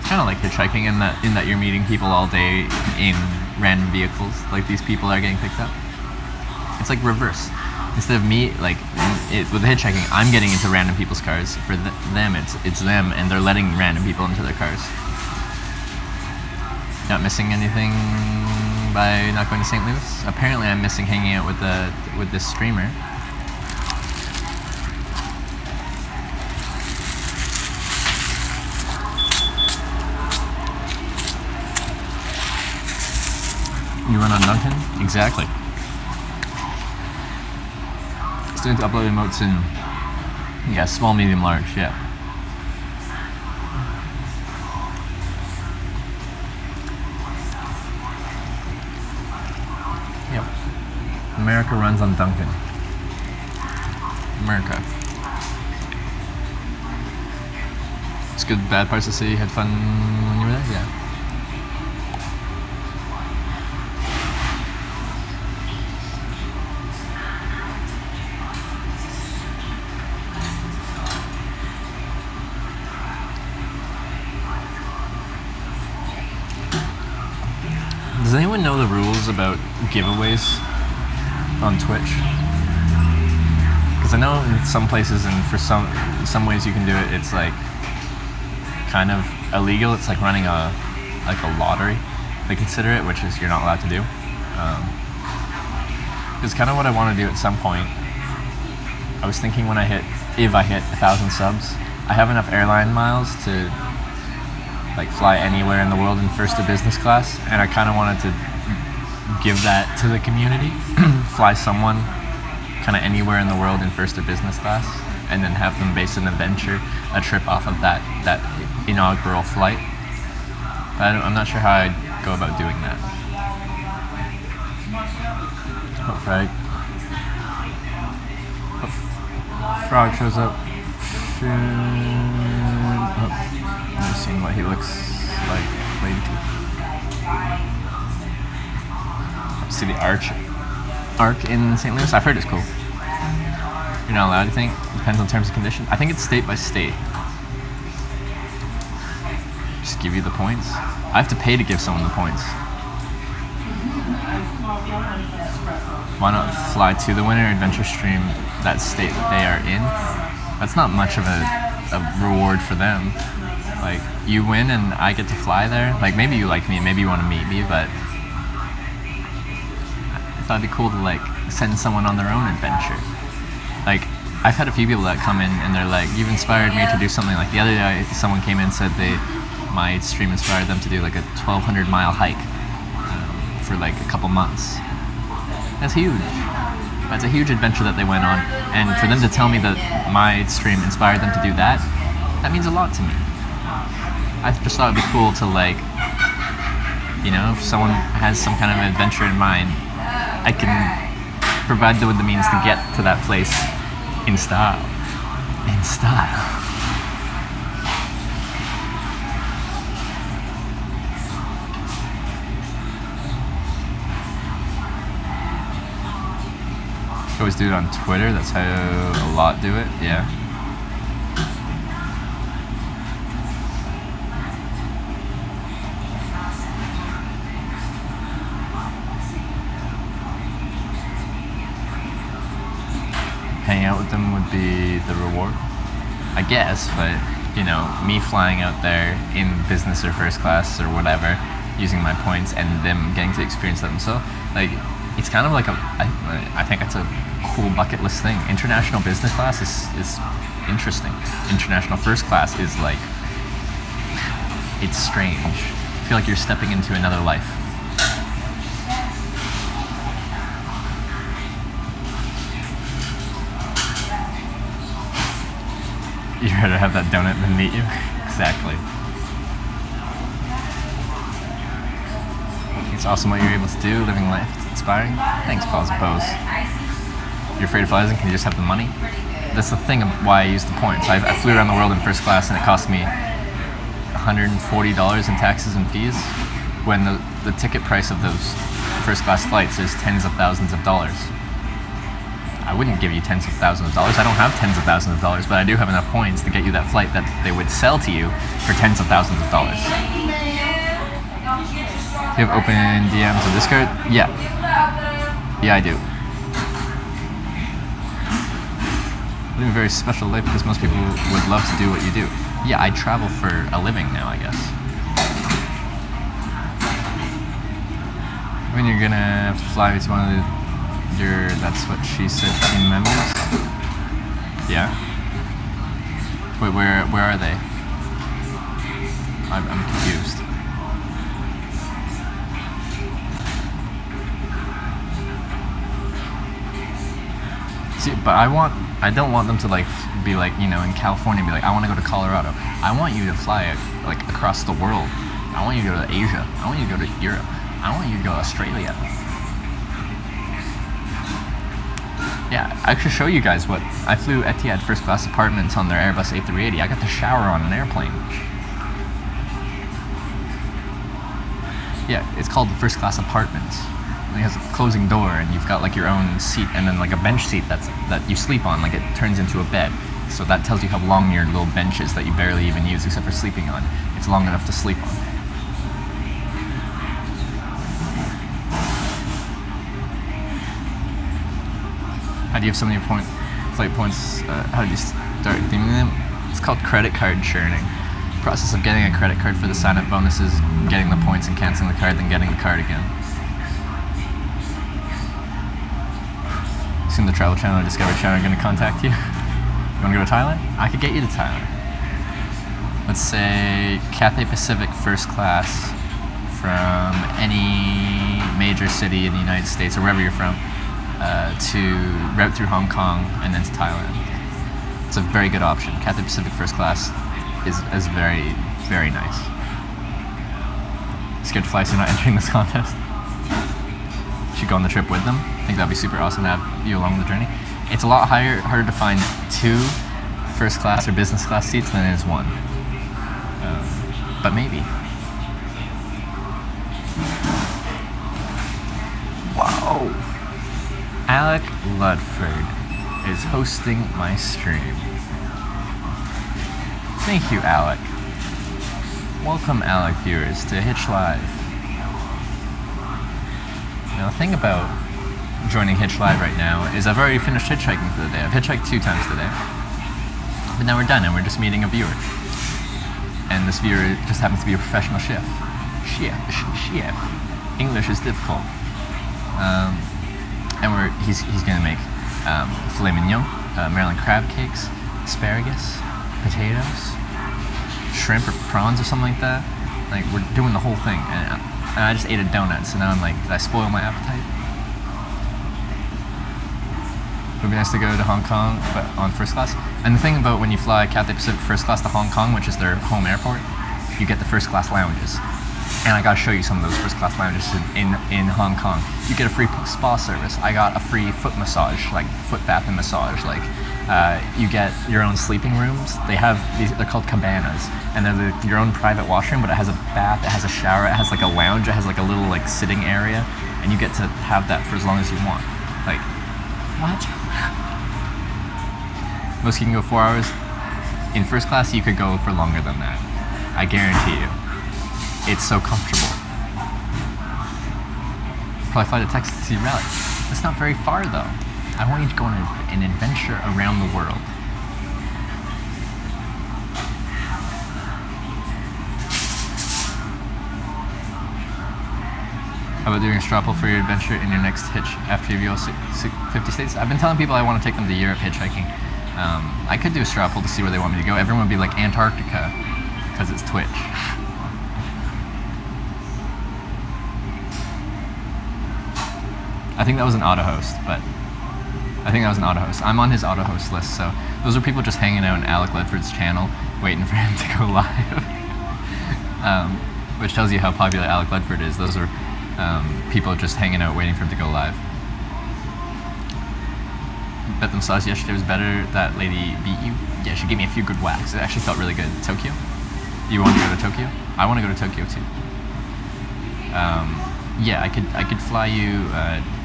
kind of like hitchhiking in that you're meeting people all day in random vehicles. Like these people are getting picked up. It's like reverse. Instead of me, with the hitchhiking, I'm getting into random people's cars. For them, it's them, and they're letting random people into their cars. Not missing anything by not going to St. Louis? Apparently, I'm missing hanging out with this streamer. You run on Dunkin'? Exactly. Students upload emotes in Yeah, small, medium, large, yeah. Yep. America runs on Dunkin'. America. It's good, bad parts to see. You had fun when you were there? Yeah. Does anyone know the rules about giveaways on Twitch? Because I know in some places and for some ways you can do it, it's like kind of illegal. It's like running a lottery, they consider it, which is you're not allowed to do. It's kind of what I want to do at some point. I was thinking if I hit 1,000 subs, I have enough airline miles to like fly anywhere in the world in first or business class, and I kind of wanted to give that to the community, fly someone kind of anywhere in the world in first or business class, and then have them base an adventure, a trip off of that inaugural flight. But I'm not sure how I'd go about doing that. Oh, frog shows up. Never seen what he looks like. Lady teeth. See the arc in St. Louis? I've heard it's cool. You're not allowed, I think. Depends on terms and conditions. I think it's state by state. Just give you the points. I have to pay to give someone the points. Why not fly to the winner, adventure stream that state that they are in? That's not much of a reward for them. Like, you win and I get to fly there. Like, maybe you like me, maybe you want to meet me, but I thought it'd be cool to like send someone on their own adventure. Like, I've had a few people that come in and they're like, you've inspired me to do something. Like the other day, someone came in and said my stream inspired them to do like a 1,200 mile hike for like a couple months. That's huge. That's a huge adventure that they went on, and for them to tell me that my stream inspired them to do that, that means a lot to me. I just thought it'd be cool to like, you know, if someone has some kind of adventure in mind, I can provide them with the means to get to that place in style. In style. Always do it on Twitter. That's how a lot do it. Yeah. Hanging out with them would be the reward, I guess. But you know, me flying out there in business or first class or whatever, using my points, and them getting to experience that themselves, like. It's kind of like I think it's a cool bucket list thing. International business class is interesting. International first class is like, it's strange. I feel like you're stepping into another life. You'd rather have that donut than meet you? Exactly. It's awesome what you're able to do, living life. It's inspiring. Thanks, Pause Pose. You're afraid of flies and can you just have the money? That's the thing of why I use the points. I flew around the world in first class and it cost me $140 in taxes and fees, when the ticket price of those first class flights is tens of thousands of dollars. I wouldn't give you tens of thousands of dollars. I don't have tens of thousands of dollars, but I do have enough points to get you that flight that they would sell to you for tens of thousands of dollars. Do you have open DMs on Discord? Yeah. Yeah, I do. You live a very special life because most people would love to do what you do. Yeah, I travel for a living now, I guess. When you're gonna have to fly with one of your That's What She Said team members? Yeah. Wait, where are they? I'm confused. See, but I I don't want them to like be like, you know, in California, be like, I want to go to Colorado. I want you to fly like across the world. I want you to go to Asia. I want you to go to Europe. I want you to go to Australia. Yeah, I could show you guys what I flew Etihad first class apartments on their Airbus A380. I got to shower on an airplane. Yeah, it's called the first class apartments. It has a closing door, and you've got like your own seat, and then like a bench seat that you sleep on. Like it turns into a bed, so that tells you how long your little bench is that you barely even use except for sleeping on. It's long enough to sleep on. How do you have so many flight points? How do you start theming them? It's called credit card churning. Process of getting a credit card for the sign-up bonuses, getting the points and canceling the card, then getting the card again. Soon the Travel Channel or Discovery Channel are going to contact you. You want to go to Thailand? I could get you to Thailand. Let's say Cathay Pacific first class from any major city in the United States or wherever you're from to route through Hong Kong and then to Thailand. It's a very good option. Cathay Pacific first class is very, very nice. Scared to fly, so you're not entering this contest. You should go on the trip with them. I think that'd be super awesome to have you along the journey. It's a lot harder to find 2 first class or business class seats than it is 1. But maybe. Whoa! Alec Ludford is hosting my stream. Thank you, Alec. Welcome, Alec viewers, to Hitch Live. Now, the thing about joining Hitch Live right now is I've already finished hitchhiking for the day. I've hitchhiked 2 times today. But now we're done and we're just meeting a viewer. And this viewer just happens to be a professional chef. Chef. English is difficult. And he's going to make filet mignon, Maryland crab cakes, asparagus, potatoes, shrimp or prawns or something like that. Like, we're doing the whole thing. And I just ate a donut, so now I'm like, did I spoil my appetite? It would be nice to go to Hong Kong, but on first class. And the thing about when you fly Cathay Pacific first class to Hong Kong, which is their home airport, you get the first class lounges. And I gotta show you some of those first class lounges in Hong Kong. You get a free spa service. I got a free foot massage, like foot bath and massage. Like you get your own sleeping rooms. They have these, they're called cabanas, and they're your own private washroom, but it has a bath, it has a shower, it has like a lounge, it has like a little like sitting area, and you get to have that for as long as you want. Like, what? Most you can go 4 hours. In first class, you could go for longer than that. I guarantee you. It's so comfortable. Probably fly to Texas to see Relic. That's not very far though. I want you to go on an adventure around the world. How about doing a straw pull for your adventure in your next hitch after you view all 50 states? I've been telling people I want to take them to Europe hitchhiking. I could do a straw pull to see where they want me to go. Everyone would be like Antarctica, because it's Twitch. I think that was an auto host, but I'm on his auto host list, so those are people just hanging out in Alec Ledford's channel, waiting for him to go live. Which tells you how popular Alec Ledford is. Those are people just hanging out, waiting for him to go live. Bet the massage yesterday was better. That lady beat you? Yeah, she gave me a few good whacks. It actually felt really good. Tokyo? You want to go to Tokyo? I want to go to Tokyo too. Yeah, I could fly you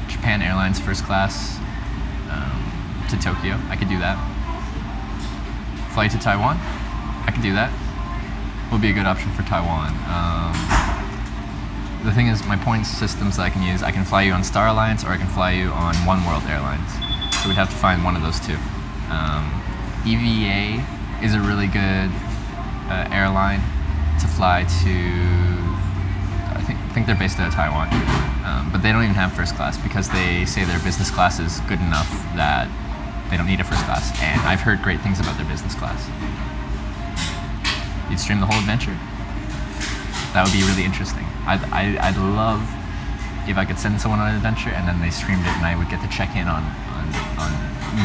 Japan Airlines first class to Tokyo. I could do that. Fly to Taiwan? I could do that. Would be a good option for Taiwan. The thing is, my points systems that I can use, I can fly you on Star Alliance or I can fly you on One World Airlines. So we'd have to find one of those two. EVA is a really good airline to fly to. I think they're based out of Taiwan, but they don't even have first class because they say their business class is good enough that they don't need a first class. And I've heard great things about their business class. You'd stream the whole adventure? That would be really interesting. I'd love if I could send someone on an adventure and then they streamed it and I would get to check in on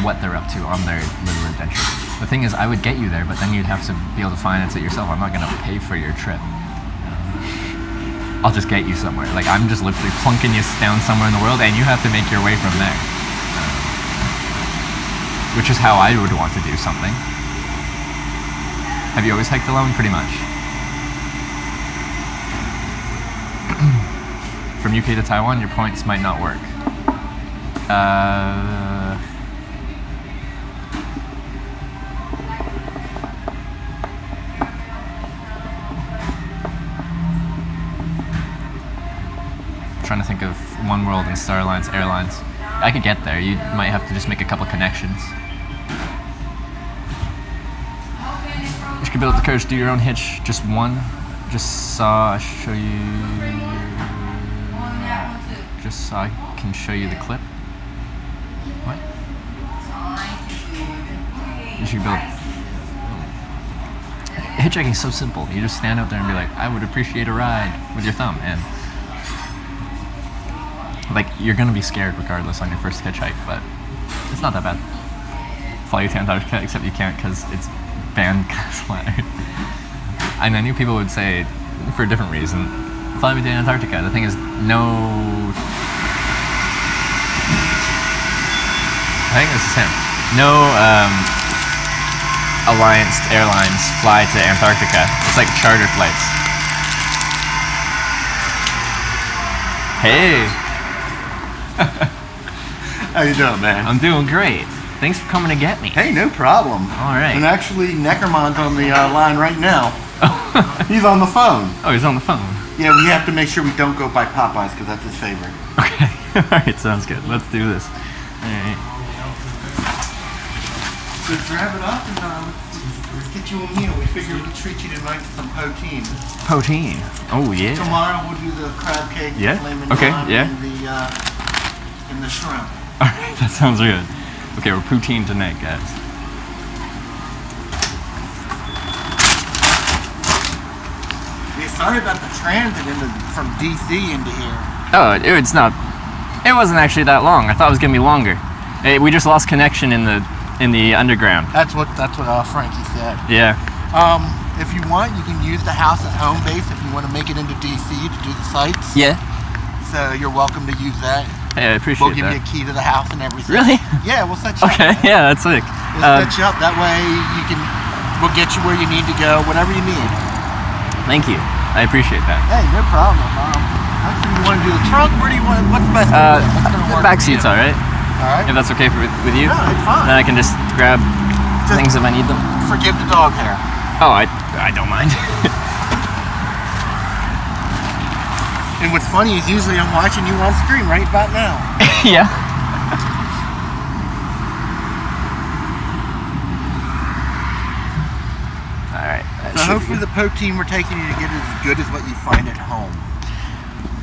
what they're up to on their little adventure. The thing is, I would get you there, but then you'd have to be able to finance it yourself. I'm not going to pay for your trip. I'll just get you somewhere. Like, I'm just literally plunking you down somewhere in the world, and you have to make your way from there. Which is how I would want to do something. Have you always hiked alone? Pretty much. From UK to Taiwan, your points might not work. Trying to think of One World and Star Alliance Airlines. I could get there. You might have to just make a couple connections. You could build the courage to do your own hitch. Just one. Just saw. I show you. Just saw. I can show you the clip. What? You should build. Hitchhiking is so simple. You just stand out there and be like, "I would appreciate a ride," with your thumb, and like, you're gonna be scared regardless on your first hitchhike, but it's not that bad. Fly you to Antarctica, except you can't because it's banned. And I knew people would say, for a different reason, fly me to Antarctica. The thing is, no. I think this is him. No Alliance Airlines fly to Antarctica. It's like charter flights. Hey. How you doing, man? I'm doing great. Thanks for coming to get me. Hey, no problem. All right. And actually, Neckerman's on the line right now. He's on the phone. Oh, he's on the phone. Yeah, we have to make sure we don't go by Popeyes because that's his favorite. Okay. All right, sounds good. Let's do this. All right. So grab it up and let's get you a meal. We figured we'd treat you tonight with some poutine. Poutine. Oh, yeah. Tomorrow we'll do the crab cake, Yeah? filet mignon, Okay, yeah. and the shrimp. All right, that sounds good. Okay, we're poutine tonight, guys. Yeah, sorry about the transit from DC into here. Oh, it's not. It wasn't actually that long. I thought it was gonna be longer. We just lost connection in the underground. That's what Frankie said. Yeah. If you want, you can use the house as home base if you want to make it into DC to do the sites. Yeah. So you're welcome to use that. Hey, I appreciate We'll give that. you a key to the house and everything. Really? Yeah, we'll set you Okay. up. Yeah, that's sick. We'll set you up. That way we'll get you where you need to go, whatever you need. Thank you. I appreciate that. Hey, no problem. You want to do the trunk? Where do you want? What's best? What's gonna The work back for seat's you? all right. All right. If that's okay with you. No, it's fine. Then I can just grab things if I need them. Forgive the dog hair. Oh, I don't mind. And what's funny is usually I'm watching you on screen right about now. Yeah. All right. So hopefully the poutine we're taking you to get is as good as what you find at home.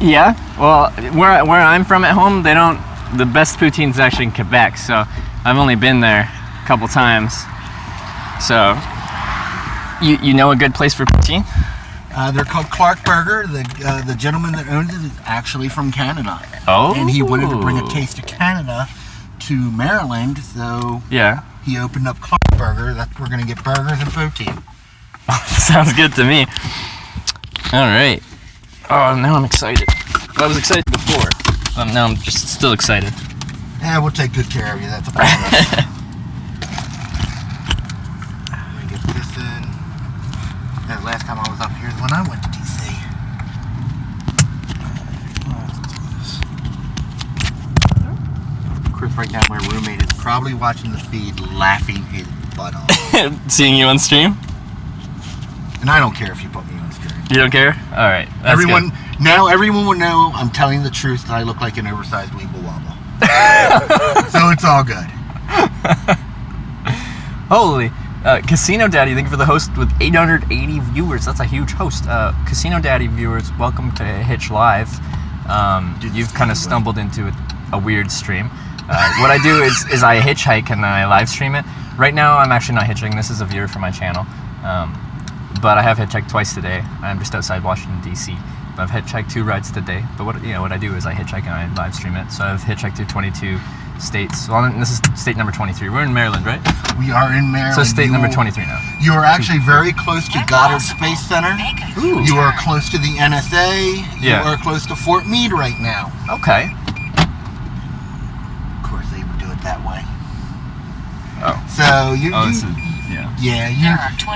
Yeah. Well, where I'm from at home, they don't. The best poutine's actually in Quebec, so I've only been there a couple times. So, you know a good place for poutine? They're called Clark Burger. The gentleman that owns it is actually from Canada. Oh. And he wanted to bring a taste of Canada to Maryland, so Yeah. he opened up Clark Burger. That's where we're gonna get burgers and poutine. Sounds good to me. All right. Oh, now I'm excited. Well, I was excited before. Now I'm just still excited. Yeah, we'll take good care of you. That's a promise. Let me get this in. Yeah, last time I was up here is when I went to DC. Of course, right now my roommate is probably watching the feed, laughing his butt off. Seeing you on stream? And I don't care if you put me on screen. You don't care? All right. That's Everyone good. now, everyone will know I'm telling the truth that I look like an oversized weeble wobble. So it's all good. Holy. Casino Daddy, thank you for the host with 880 viewers. That's a huge host. Casino Daddy viewers, welcome to Hitch Live. You've kind of stumbled into a weird stream. What I do is I hitchhike and I live stream it. Right now, I'm actually not hitchhiking. This is a viewer for my channel. But I have hitchhiked twice today. I'm just outside Washington, D.C. I've hitchhiked 2 rides today. But what I do is I hitchhike and I live stream it. So I've hitchhiked to 22 states. Well, this is state number 23. We're in Maryland, right? We are in Maryland. So state number 23 now. You are actually very close to Goddard Space Center. Ooh. You are close to the NSA. Yeah. You are close to Fort Meade right now. Okay. Of course, they would do it that way. Oh. So you, Oh, you this is, yeah. yeah,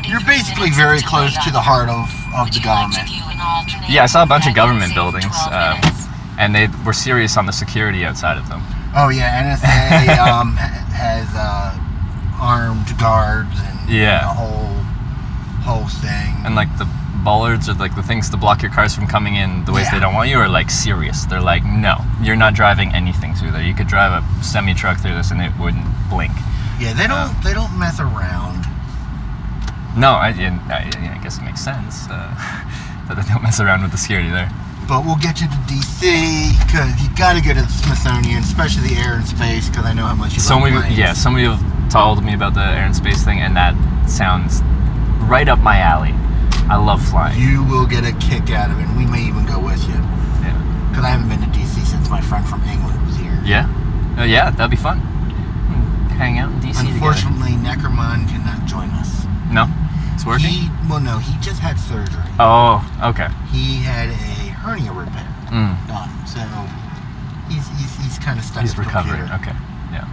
you're basically very close to the heart of the government. Yeah, I saw a bunch of government buildings, and they were serious on the security outside of them. Oh yeah, NSA has armed guards and Yeah. the whole thing. And like the bollards or like the things to block your cars from coming in the ways Yeah. they don't want you are like serious. They're like, no, you're not driving anything through there. You could drive a semi truck through this and it wouldn't blink. Yeah, they don't mess around. No, I guess it makes sense that they don't mess around with the security there. But we'll get you to DC because you got to go to the Smithsonian, especially the Air and Space, because I know how much you love planes. Yeah, somebody have told me about the Air and Space thing, and that sounds right up my alley. I love flying. You will get a kick out of it, and we may even go with you. Yeah. Because I haven't been to DC since my friend from England was here. Yeah? Yeah, that'd be fun. Hang out in DC together. Unfortunately, Neckerman cannot join us. No? It's working? He just had surgery. Oh, okay. He had a hernia repair done, so he's kind of stuck. He's with the recovering. computer. Okay. Yeah.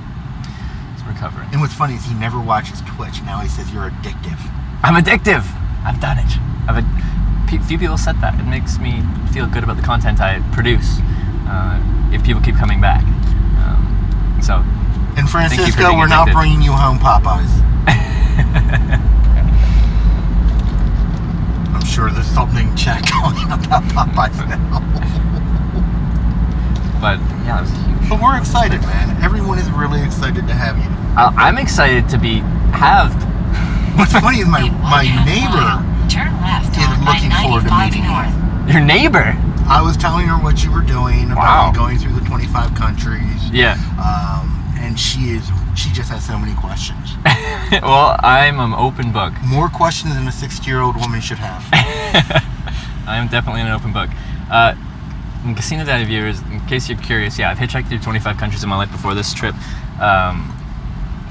He's recovering. And what's funny is he never watches Twitch. Now he says you're addictive. I'm addictive. I've done it. Few people said that. It makes me feel good about the content I produce. If people keep coming back. So. In Thank you for Francisco, being we're not addicted. bringing you home Popeyes. I'm sure there's something chat going about Popeyes now. But yeah, it was huge. But we're excited, man. Everyone is really excited to have you. I'm excited to be halved. What's funny is my neighbor is looking forward to meeting you. Your neighbor? I was telling her what you were doing about Wow. going through the 25 countries. Yeah. And she just has so many questions. Well, I'm an open book. More questions than a 60-year-old woman should have. I am definitely an open book. In Casino Daddy viewers, in case you're curious, yeah, I've hitchhiked through 25 countries in my life before this trip.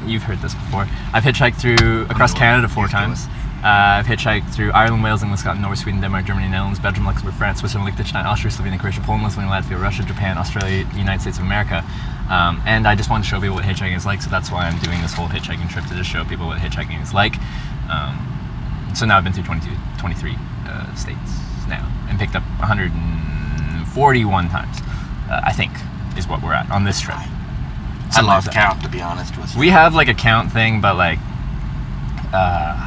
You've heard this before. I've hitchhiked through across Canada 4 times. I've hitchhiked through Ireland, Wales, England, Scotland, Norway, Sweden, Denmark, Germany, Netherlands, Belgium, Luxembourg, France, Switzerland, Liechtenstein, Austria, Slovenia, Croatia, Poland, Lithuania, Latvia, Russia, Japan, Australia, United States of America. And I just wanted to show people what hitchhiking is like, so that's why I'm doing this whole hitchhiking trip, to just show people what hitchhiking is like. So now I've been through 23 states now, and picked up 141 times, I think, is what we're at on this trip. I lost count, to be honest with you. We have like a count thing, but like...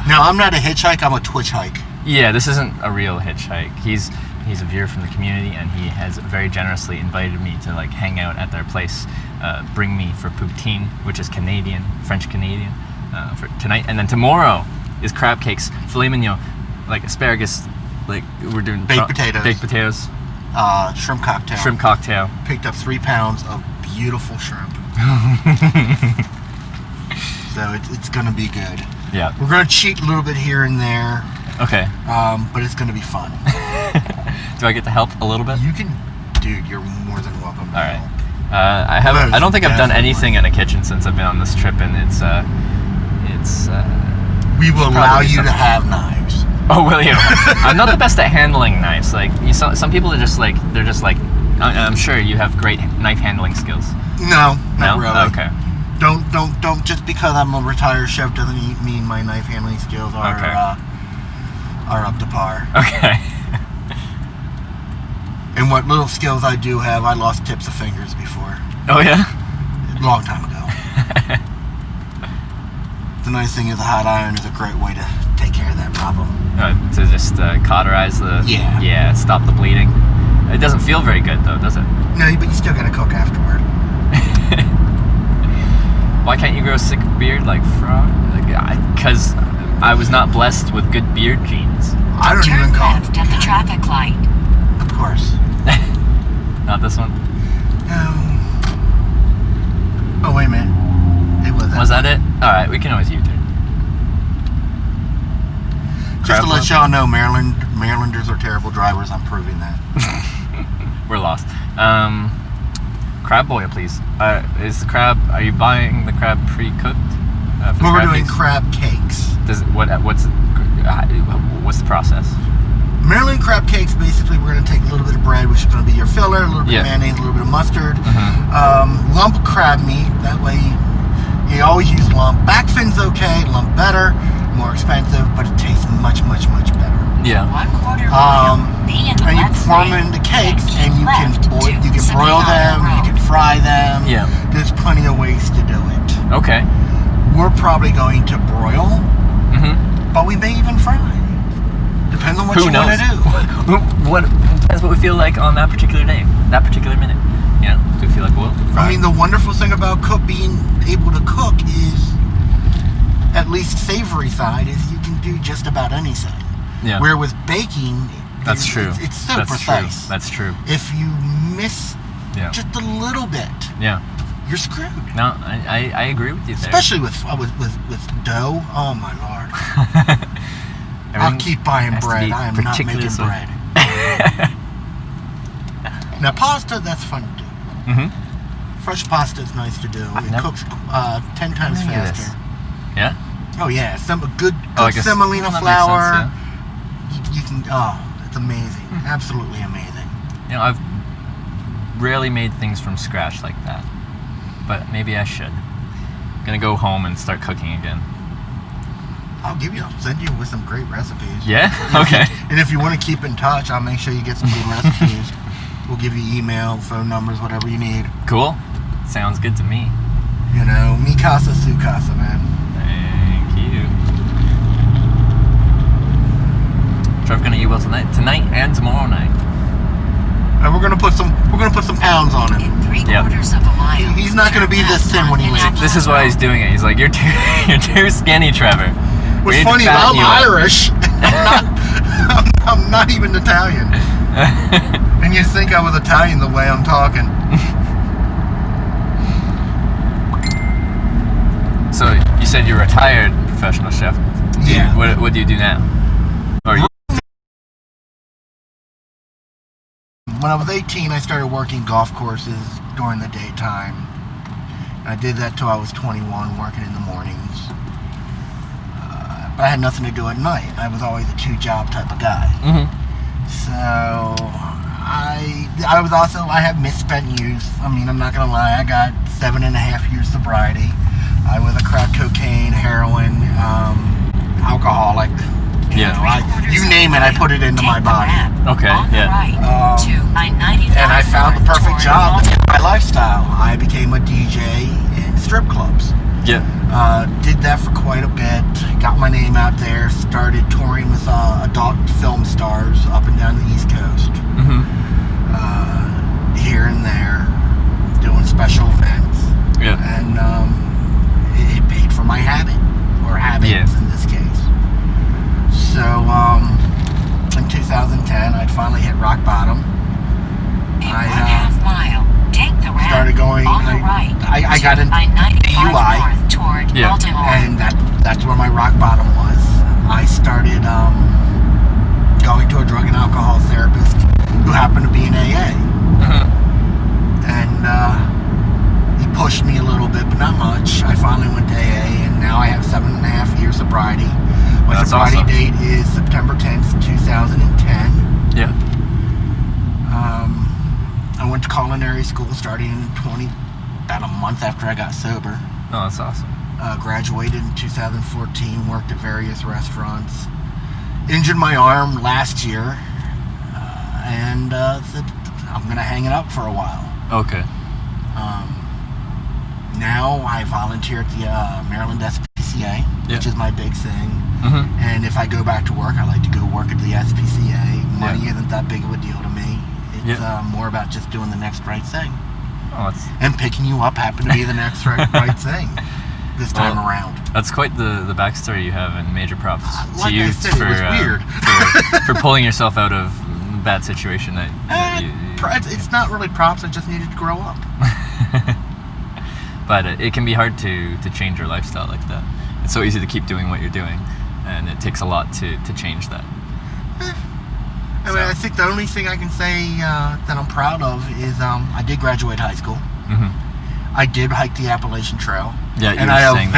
No, I'm not a hitchhike, I'm a Twitch hike. Yeah, this isn't a real hitchhike. He's a viewer from the community, and he has very generously invited me to like hang out at their place, bring me for poutine, which is Canadian, French Canadian, for tonight, and then tomorrow is crab cakes, filet mignon, like asparagus, like we're doing Baked potatoes. Shrimp cocktail. Shrimp cocktail. Picked up 3 pounds of beautiful shrimp. So it's gonna be good. Yeah. We're gonna cheat a little bit here and there. Okay. But it's gonna be fun. Do I get to help a little bit? You can, dude. You're more than welcome. All right. I don't think I've done anything in a kitchen since I've been on this trip, and it's. We will allow probably you to something. have knives. Oh, will you? I'm not the best at handling knives. Like some people are just like I'm sure you have great knife handling skills. No, not No? really. Okay. Don't. Just because I'm a retired chef doesn't mean my knife handling skills are Okay. Are up to par. Okay. And what little skills I do have, I lost tips of fingers before. Oh yeah. A long time ago. The nice thing is a hot iron is a great way to take care of that problem. To just cauterize the. Yeah. Yeah. Stop the bleeding. It doesn't feel very good though, does it? No, but you still gotta cook afterward. Why can't you grow a sick beard like Frog? Because I was not blessed with good beard genes. I don't even call it. at the traffic light. Of course. Not this one. No. Oh wait a minute. It was that. Was that it? All right, we can always U-turn. Just to Crab let y'all know, Marylanders are terrible drivers. I'm proving that. We're lost. Crab boil, please. Is the crab? Are you buying the crab pre-cooked? Well, we're doing crab cakes. What's the process? Maryland crab cakes, basically, we're going to take a little bit of bread, which is going to be your filler, a little bit of mayonnaise, a little bit of mustard, lump crab meat. That way, you always use lump. Back fin's okay, lump better, more expensive, but it tastes much, much, much better. Yeah. And you form them into cakes, and you can broil them, you can fry them. Yeah. There's plenty of ways to do it. Okay. We're probably going to broil, but we may even fry. Depends on what you want to do. Depends what we feel like on that particular day, that particular minute. You know, do we feel like fry? I mean, the wonderful thing about being able to cook is, at least savory side, is you can do just about anything. Yeah. Where with baking, that's true. It's so precise. True. That's true. If you miss just a little bit, you're screwed. No, I agree with you there. Especially with dough. Oh my lord! I'll keep buying bread. I am not making bread. Now pasta, that's fun to do. Fresh pasta is nice to do. It cooks 10 times faster. Yeah. Oh yeah, good like semolina flour. Sense, you can. Oh, it's amazing. Absolutely amazing. You know, I've rarely made things from scratch like that, but maybe I should. I'm gonna go home and start cooking again. I'll send you with some great recipes. Yeah? Okay. And if you want to keep in touch, I'll make sure you get some good recipes. We'll give you email, phone numbers, whatever you need. Cool. Sounds good to me. You know, mi casa, su casa, man. Thank you. Trevor's gonna eat well tonight and tomorrow night. And we're gonna put some pounds on him. He's not gonna be this thin when he leaves. This is why he's doing it. He's like, you're too skinny, Trevor. What's funny is I'm Irish. I'm not even Italian. And you'd think I was Italian the way I'm talking. So you said you're a retired professional chef. What do you do now? When I was 18, I started working golf courses during the daytime. I did that till I was 21, working in the mornings. But I had nothing to do at night. I was always a 2-job type of guy. So I have misspent youth. I mean, I'm not gonna lie. I got 7.5 years sobriety. I was a crack cocaine, heroin, alcoholic. You name it, I put it into my body. Okay, and I found the perfect job to fit my lifestyle. I became a DJ in strip clubs. Did that for quite a bit. Got my name out there. Started touring with adult film stars up and down the East Coast. Here and there, doing special events. And it paid for my habit, or habits in this case. So, in 2010, I'd finally hit rock bottom. I started going, I got an DUI, and that's where my rock bottom was. I started going to a drug and alcohol therapist who happened to be in AA. And he pushed me a little bit, but not much. I finally went to AA, and now I have 7.5 years sobriety. My sobriety date is September 10th, 2010. I went to culinary school starting in about a month after I got sober. Oh, that's awesome. Graduated in 2014, worked at various restaurants. Injured my arm last year, and said I'm going to hang it up for a while. Okay. Now I volunteer at the Maryland SPCA, which is my big thing. And if I go back to work, I like to go work at the SPCA. Money isn't that big of a deal to me. It's more about just doing the next right thing. And picking you up happened to be the next right thing this time around. That's quite the backstory you have, and major props Like to you I said, it was weird. for pulling yourself out of a bad situation. It's not really props. I just needed to grow up. But it can be hard to change your lifestyle like that. It's so easy to keep doing what you're doing, and it takes a lot to change that. I mean, I think the only thing I can say that I'm proud of is I did graduate high school. I did hike the Appalachian Trail. Yeah, you and were I saying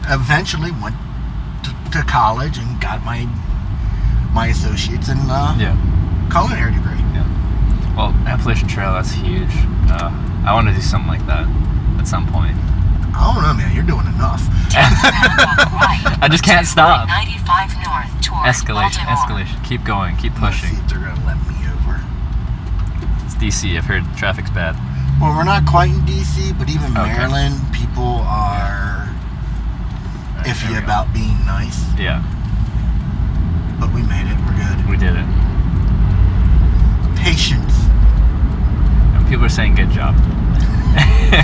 eventually went to college and got my associates in culinary degree. Yeah. Well, Appalachian Trail, that's huge. I want to do something like that at some point. I don't know, man. You're doing enough. I just can't stop. 95 north toward Escalation, Baltimore. escalation. Keep going, keep Let's see pushing. if they're gonna let me over. It's DC. I've heard traffic's bad. Well, we're not quite in DC, but even Okay. Maryland, people are Here iffy we go. about being nice. Yeah, But we made it. We're good. we did it. Patience. And people are saying good job.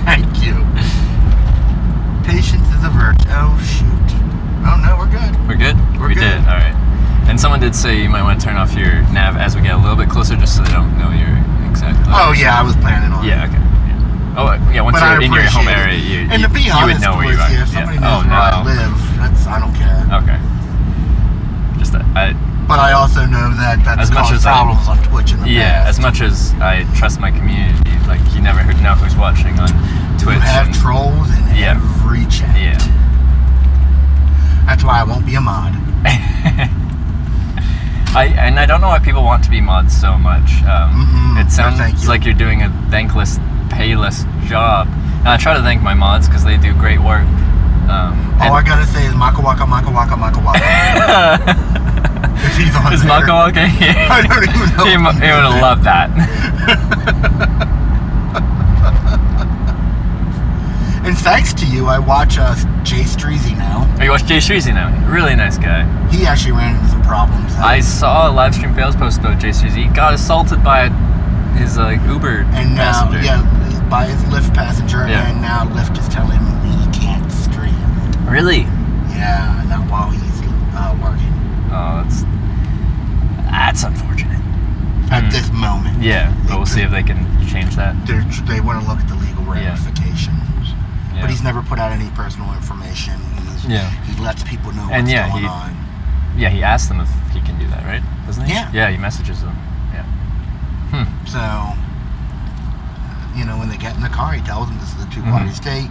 Thank you. Patience is a virtue. Oh, shoot. Oh, no, we're good. We're good? We're we good. did, alright. And someone did say you might want to turn off your nav as we get a little bit closer just so they don't know your exact location. Oh, yeah, I was planning on it. Yeah, okay. Yeah. Oh, yeah, once But I you're in your home appreciate area, it. And to be you honest would know where with you are. you, if somebody knows Oh, where I no. live, I don't care. Okay. Just that. But I also know that that's As much caused as problems on Twitch in the Yeah, past. as much as I trust my community, like, you never know who's watching on Twitch. You have and- trolls in Yeah. every chat. Yeah. That's why I won't be a mod. I don't know why people want to be mods so much. Mm-mm, It no, sounds thank you. like you're doing a thankless, payless job. And I try to thank my mods because they do great work. All I gotta say is Maka Waka Maka Waka Maka Waka. If he's on Is there. Mako okay? I don't even know. He would have loved that. And thanks to you, I watch Jay Streezy now. Oh, you watch Jay Streezy now? Really nice guy. He actually ran into some problems. I saw a live stream fails post about Jay Streezy. He got assaulted by his Uber and now, passenger. by his Lyft passenger, Yeah. and now Lyft is telling him he can't stream. Really? Yeah, not while he's working. Oh, that's unfortunate. At this moment. Yeah, but we'll see if they can change that. They want to look at the legal Yeah. ramifications. Yeah. But he's never put out any personal information. He lets people know what's And going on. Yeah, he asked them if he can do that, right? Doesn't he? Yeah. Yeah, he messages them. Yeah. So, when they get in the car, he tells them this is a two-party state.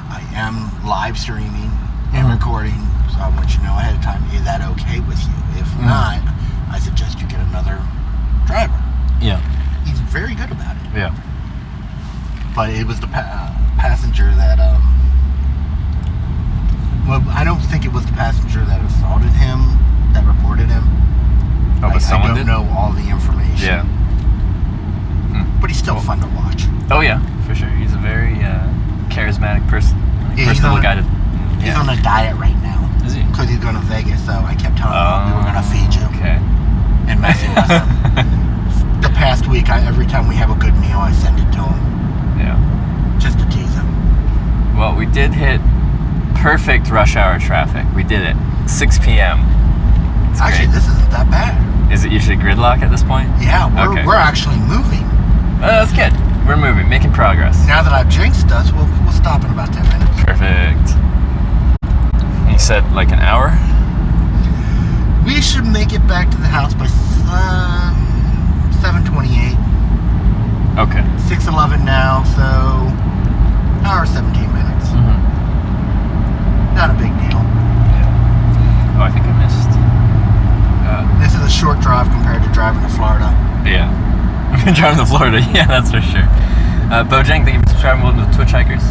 I am live streaming and recording, so I want you to know ahead of time, is that okay with you? If not, I suggest you get another driver. Yeah. He's very good about it. Yeah. But it was the passenger that, well, I don't think it was the passenger that assaulted him that reported him. Oh, but someone I don't did? know all the information. Yeah. But he's still fun to watch. Oh, yeah, for sure. He's a very charismatic person. Yeah, he's personable on a- guy to... He's Yeah. on a diet right now. Is he? Because he's going to Vegas, so I kept telling him we were going to feed you Okay. and messing with him. The past week, every time we have a good meal, I send it to him Yeah. just to tease him. Well, we did hit perfect rush hour traffic. We did it. 6 p.m. It's Actually, great. this isn't that bad. Is it usually gridlock at this point? Yeah, Okay. we're actually moving. That's good. We're moving, making progress. Now that I've jinxed us, we'll stop in about 10 minutes. Perfect. And you said like an hour? We should make it back to the house by 7:28. Okay. 6:11 now, so hour 17 minutes. Not a big deal. Oh, I think I missed. This is a short drive compared to driving to Florida. Yeah. I've been driving to Florida. Yeah, that's for sure. Bojang, thank you for subscribing. Welcome to the Twitch Hikers.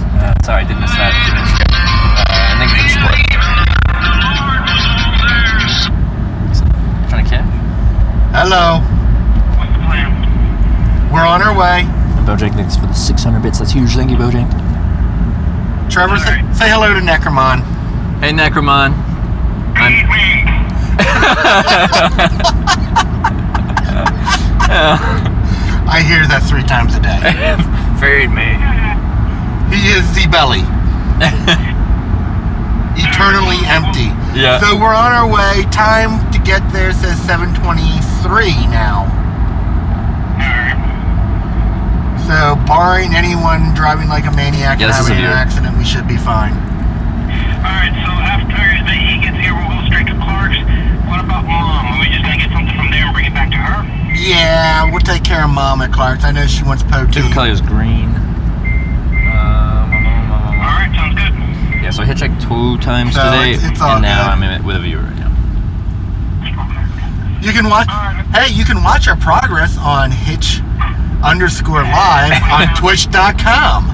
Sorry, I did miss that a few minutes ago. And thank you for the support. Trying to catch? Hello. What's the plan? We're on our way. And Bojang, thanks for the 600 bits. That's huge. Thank you, Bojang. Trevor, say hello to Necromon. Hey, Necromon. Feed me! I hear that 3 times a day. Feed me. He is the belly. Eternally empty. Yeah. So we're on our way. Time to get there says 7:23 now. So barring anyone driving like a maniac Yeah, and this is having a an view. accident, we should be fine. Alright, so after he gets here, we'll go straight to Clark's. What about Mom? Are we just gonna get something from there and bring it back to her? Yeah, we'll take care of Mom at Clark's. I know she wants protein. Favorite color is green. Yeah, so I hitchhiked 2 times So today, it's all and now good. I'm with a viewer right now. You can watch. Hey, you can watch our progress on Hitch_live on Twitch.com.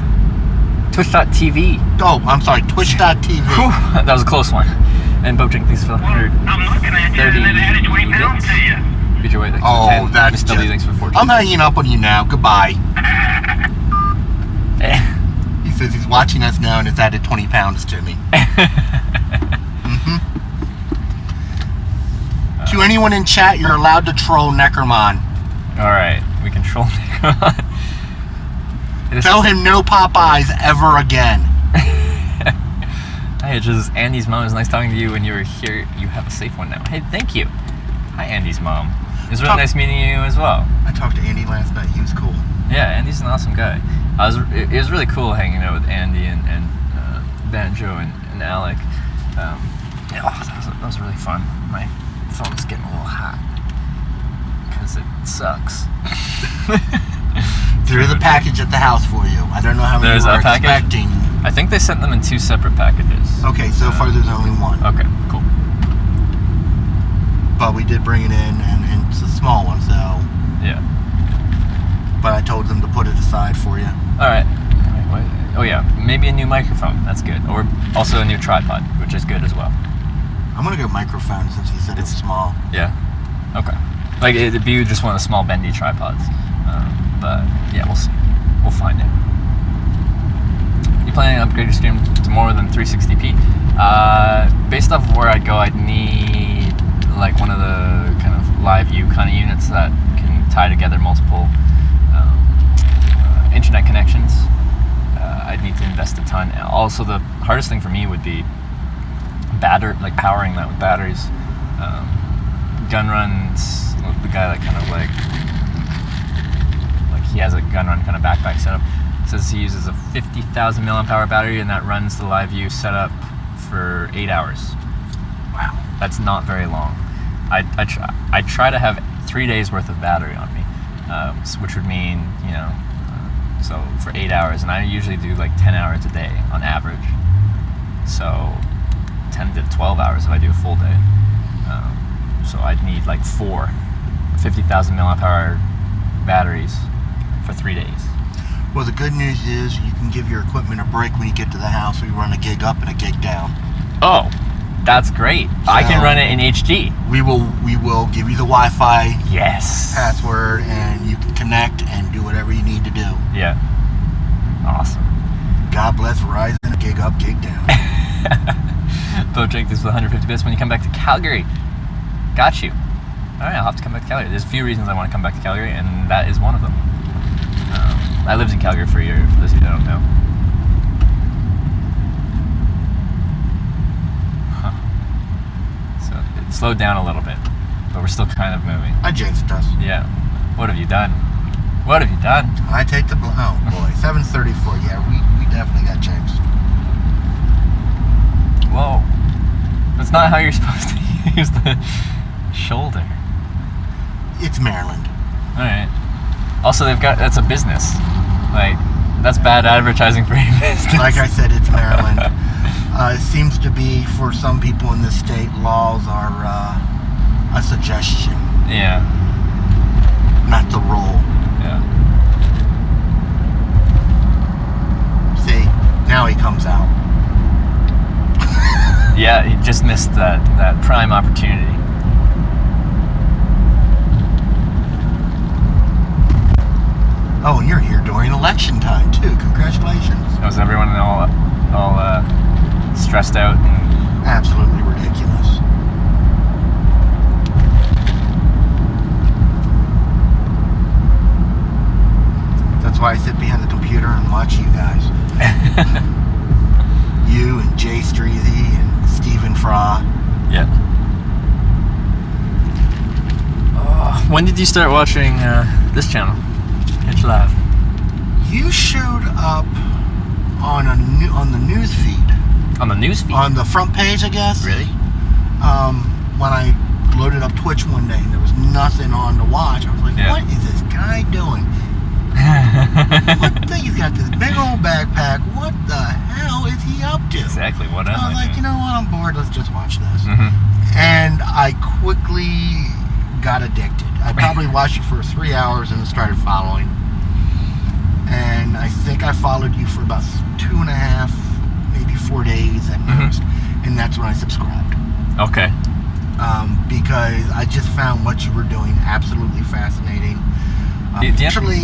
Twitch.tv. Oh, I'm sorry, Twitch.tv. Whew, that was a close one. And Bojack, thanks for the 100. I'm looking at you, and it added 20 pounds to you. Future White, thanks Oh, for 10. that's Miss W, thanks for 14. I'm hanging up on you now. Goodbye. He says he's watching us now and it's added 20 pounds to me. To anyone in chat, you're allowed to troll Necromon. Alright, we control Necron. Tell him no Popeyes ever again. Hi, it's just Andy's mom. It was nice talking to you when you were here. You have a safe one now. Hey, thank you. Hi, Andy's mom. It was really nice meeting you as well. I talked to Andy last night. He was cool. Yeah, Andy's an awesome guy. It was really cool hanging out with Andy and Banjo and Alec. Yeah, that was really fun. My phone's getting a little hot because it sucks. There is a package at the house for you. I don't know how many There's you were a package? expecting. I think they sent them in 2 separate packages. Okay, so far there's only one. Okay, cool. But we did bring it in, and it's a small one, so... Yeah. But I told them to put it aside for you. Alright. Oh yeah, maybe a new microphone. That's good. Or also a new tripod, which is good as well. I'm gonna go microphone since he said it's small. Yeah. Okay. Like it'd be just one of the small bendy tripods. But yeah, we'll see. We'll find out. You planning to upgrade your stream to more than 360p? Based off of where I'd go, I'd need like one of the kind of live view kind of units that can tie together multiple internet connections. I'd need to invest a ton. Also, the hardest thing for me would be powering that with batteries. Gun runs, the guy that kind of like he has a gun run kind of backpack setup. Says he uses a 50,000 mAh battery and that runs the live view setup for 8 hours. Wow, that's not very long. I try to have 3 days worth of battery on me, which would mean so for 8 hours, and I usually do like 10 hours a day on average. So 10 to 12 hours if I do a full day. So I'd need like 4 50,000 mAh batteries for 3 days. Well, the good news is you can give your equipment a break when you get to the house. We run a gig up and a gig down. Oh, that's great. I can run it in HD. We will give you the Wi-Fi Yes. password, and you can connect and do whatever you need to do. Yeah. Awesome. God bless Verizon. Gig up, gig down. Bojack, this is 150 bits when you come back to Calgary. Got you. All right, I'll have to come back to Calgary. There's a few reasons I want to come back to Calgary, and that is one of them. I lived in Calgary for a year, for those of you that don't know. Huh. So it slowed down a little bit, but we're still kind of moving. I jinxed us. Yeah. What have you done? What have you done? I take the oh boy, 734. Yeah, we definitely got jinxed. Whoa. That's not how you're supposed to use the shoulder. It's Maryland. Alright. Also, that's a business. Like, that's bad advertising for your business. Like I said, it's Maryland. It seems to be, for some people in this state, laws are a suggestion, Yeah. not the rule. Yeah. See, now he comes out. Yeah, he just missed that prime opportunity. Oh, and you're here during election time, too. Congratulations. Was everyone all stressed out? And Absolutely ridiculous. That's why I sit behind the computer and watch you guys. You and Jay Streethy and Stephen Fra. yeah. When did you start watching this channel? Hitch Live. You showed up on the news feed. On the news feed? On the front page, I guess. Really? When I loaded up Twitch one day and there was nothing on to watch, I was like, Yeah. what is this guy doing? He's got this big old backpack. What the hell is he you up to? Exactly. What am I was I like, doing? you know what? I'm bored. Let's just watch this. Mhm. And I quickly got addicted. I probably watched it for 3 hours and then started following. And I think I followed you for about 2.5, maybe 4 days at most. And that's when I subscribed. Okay. Because I just found what you were doing absolutely fascinating. Do you have- Actually,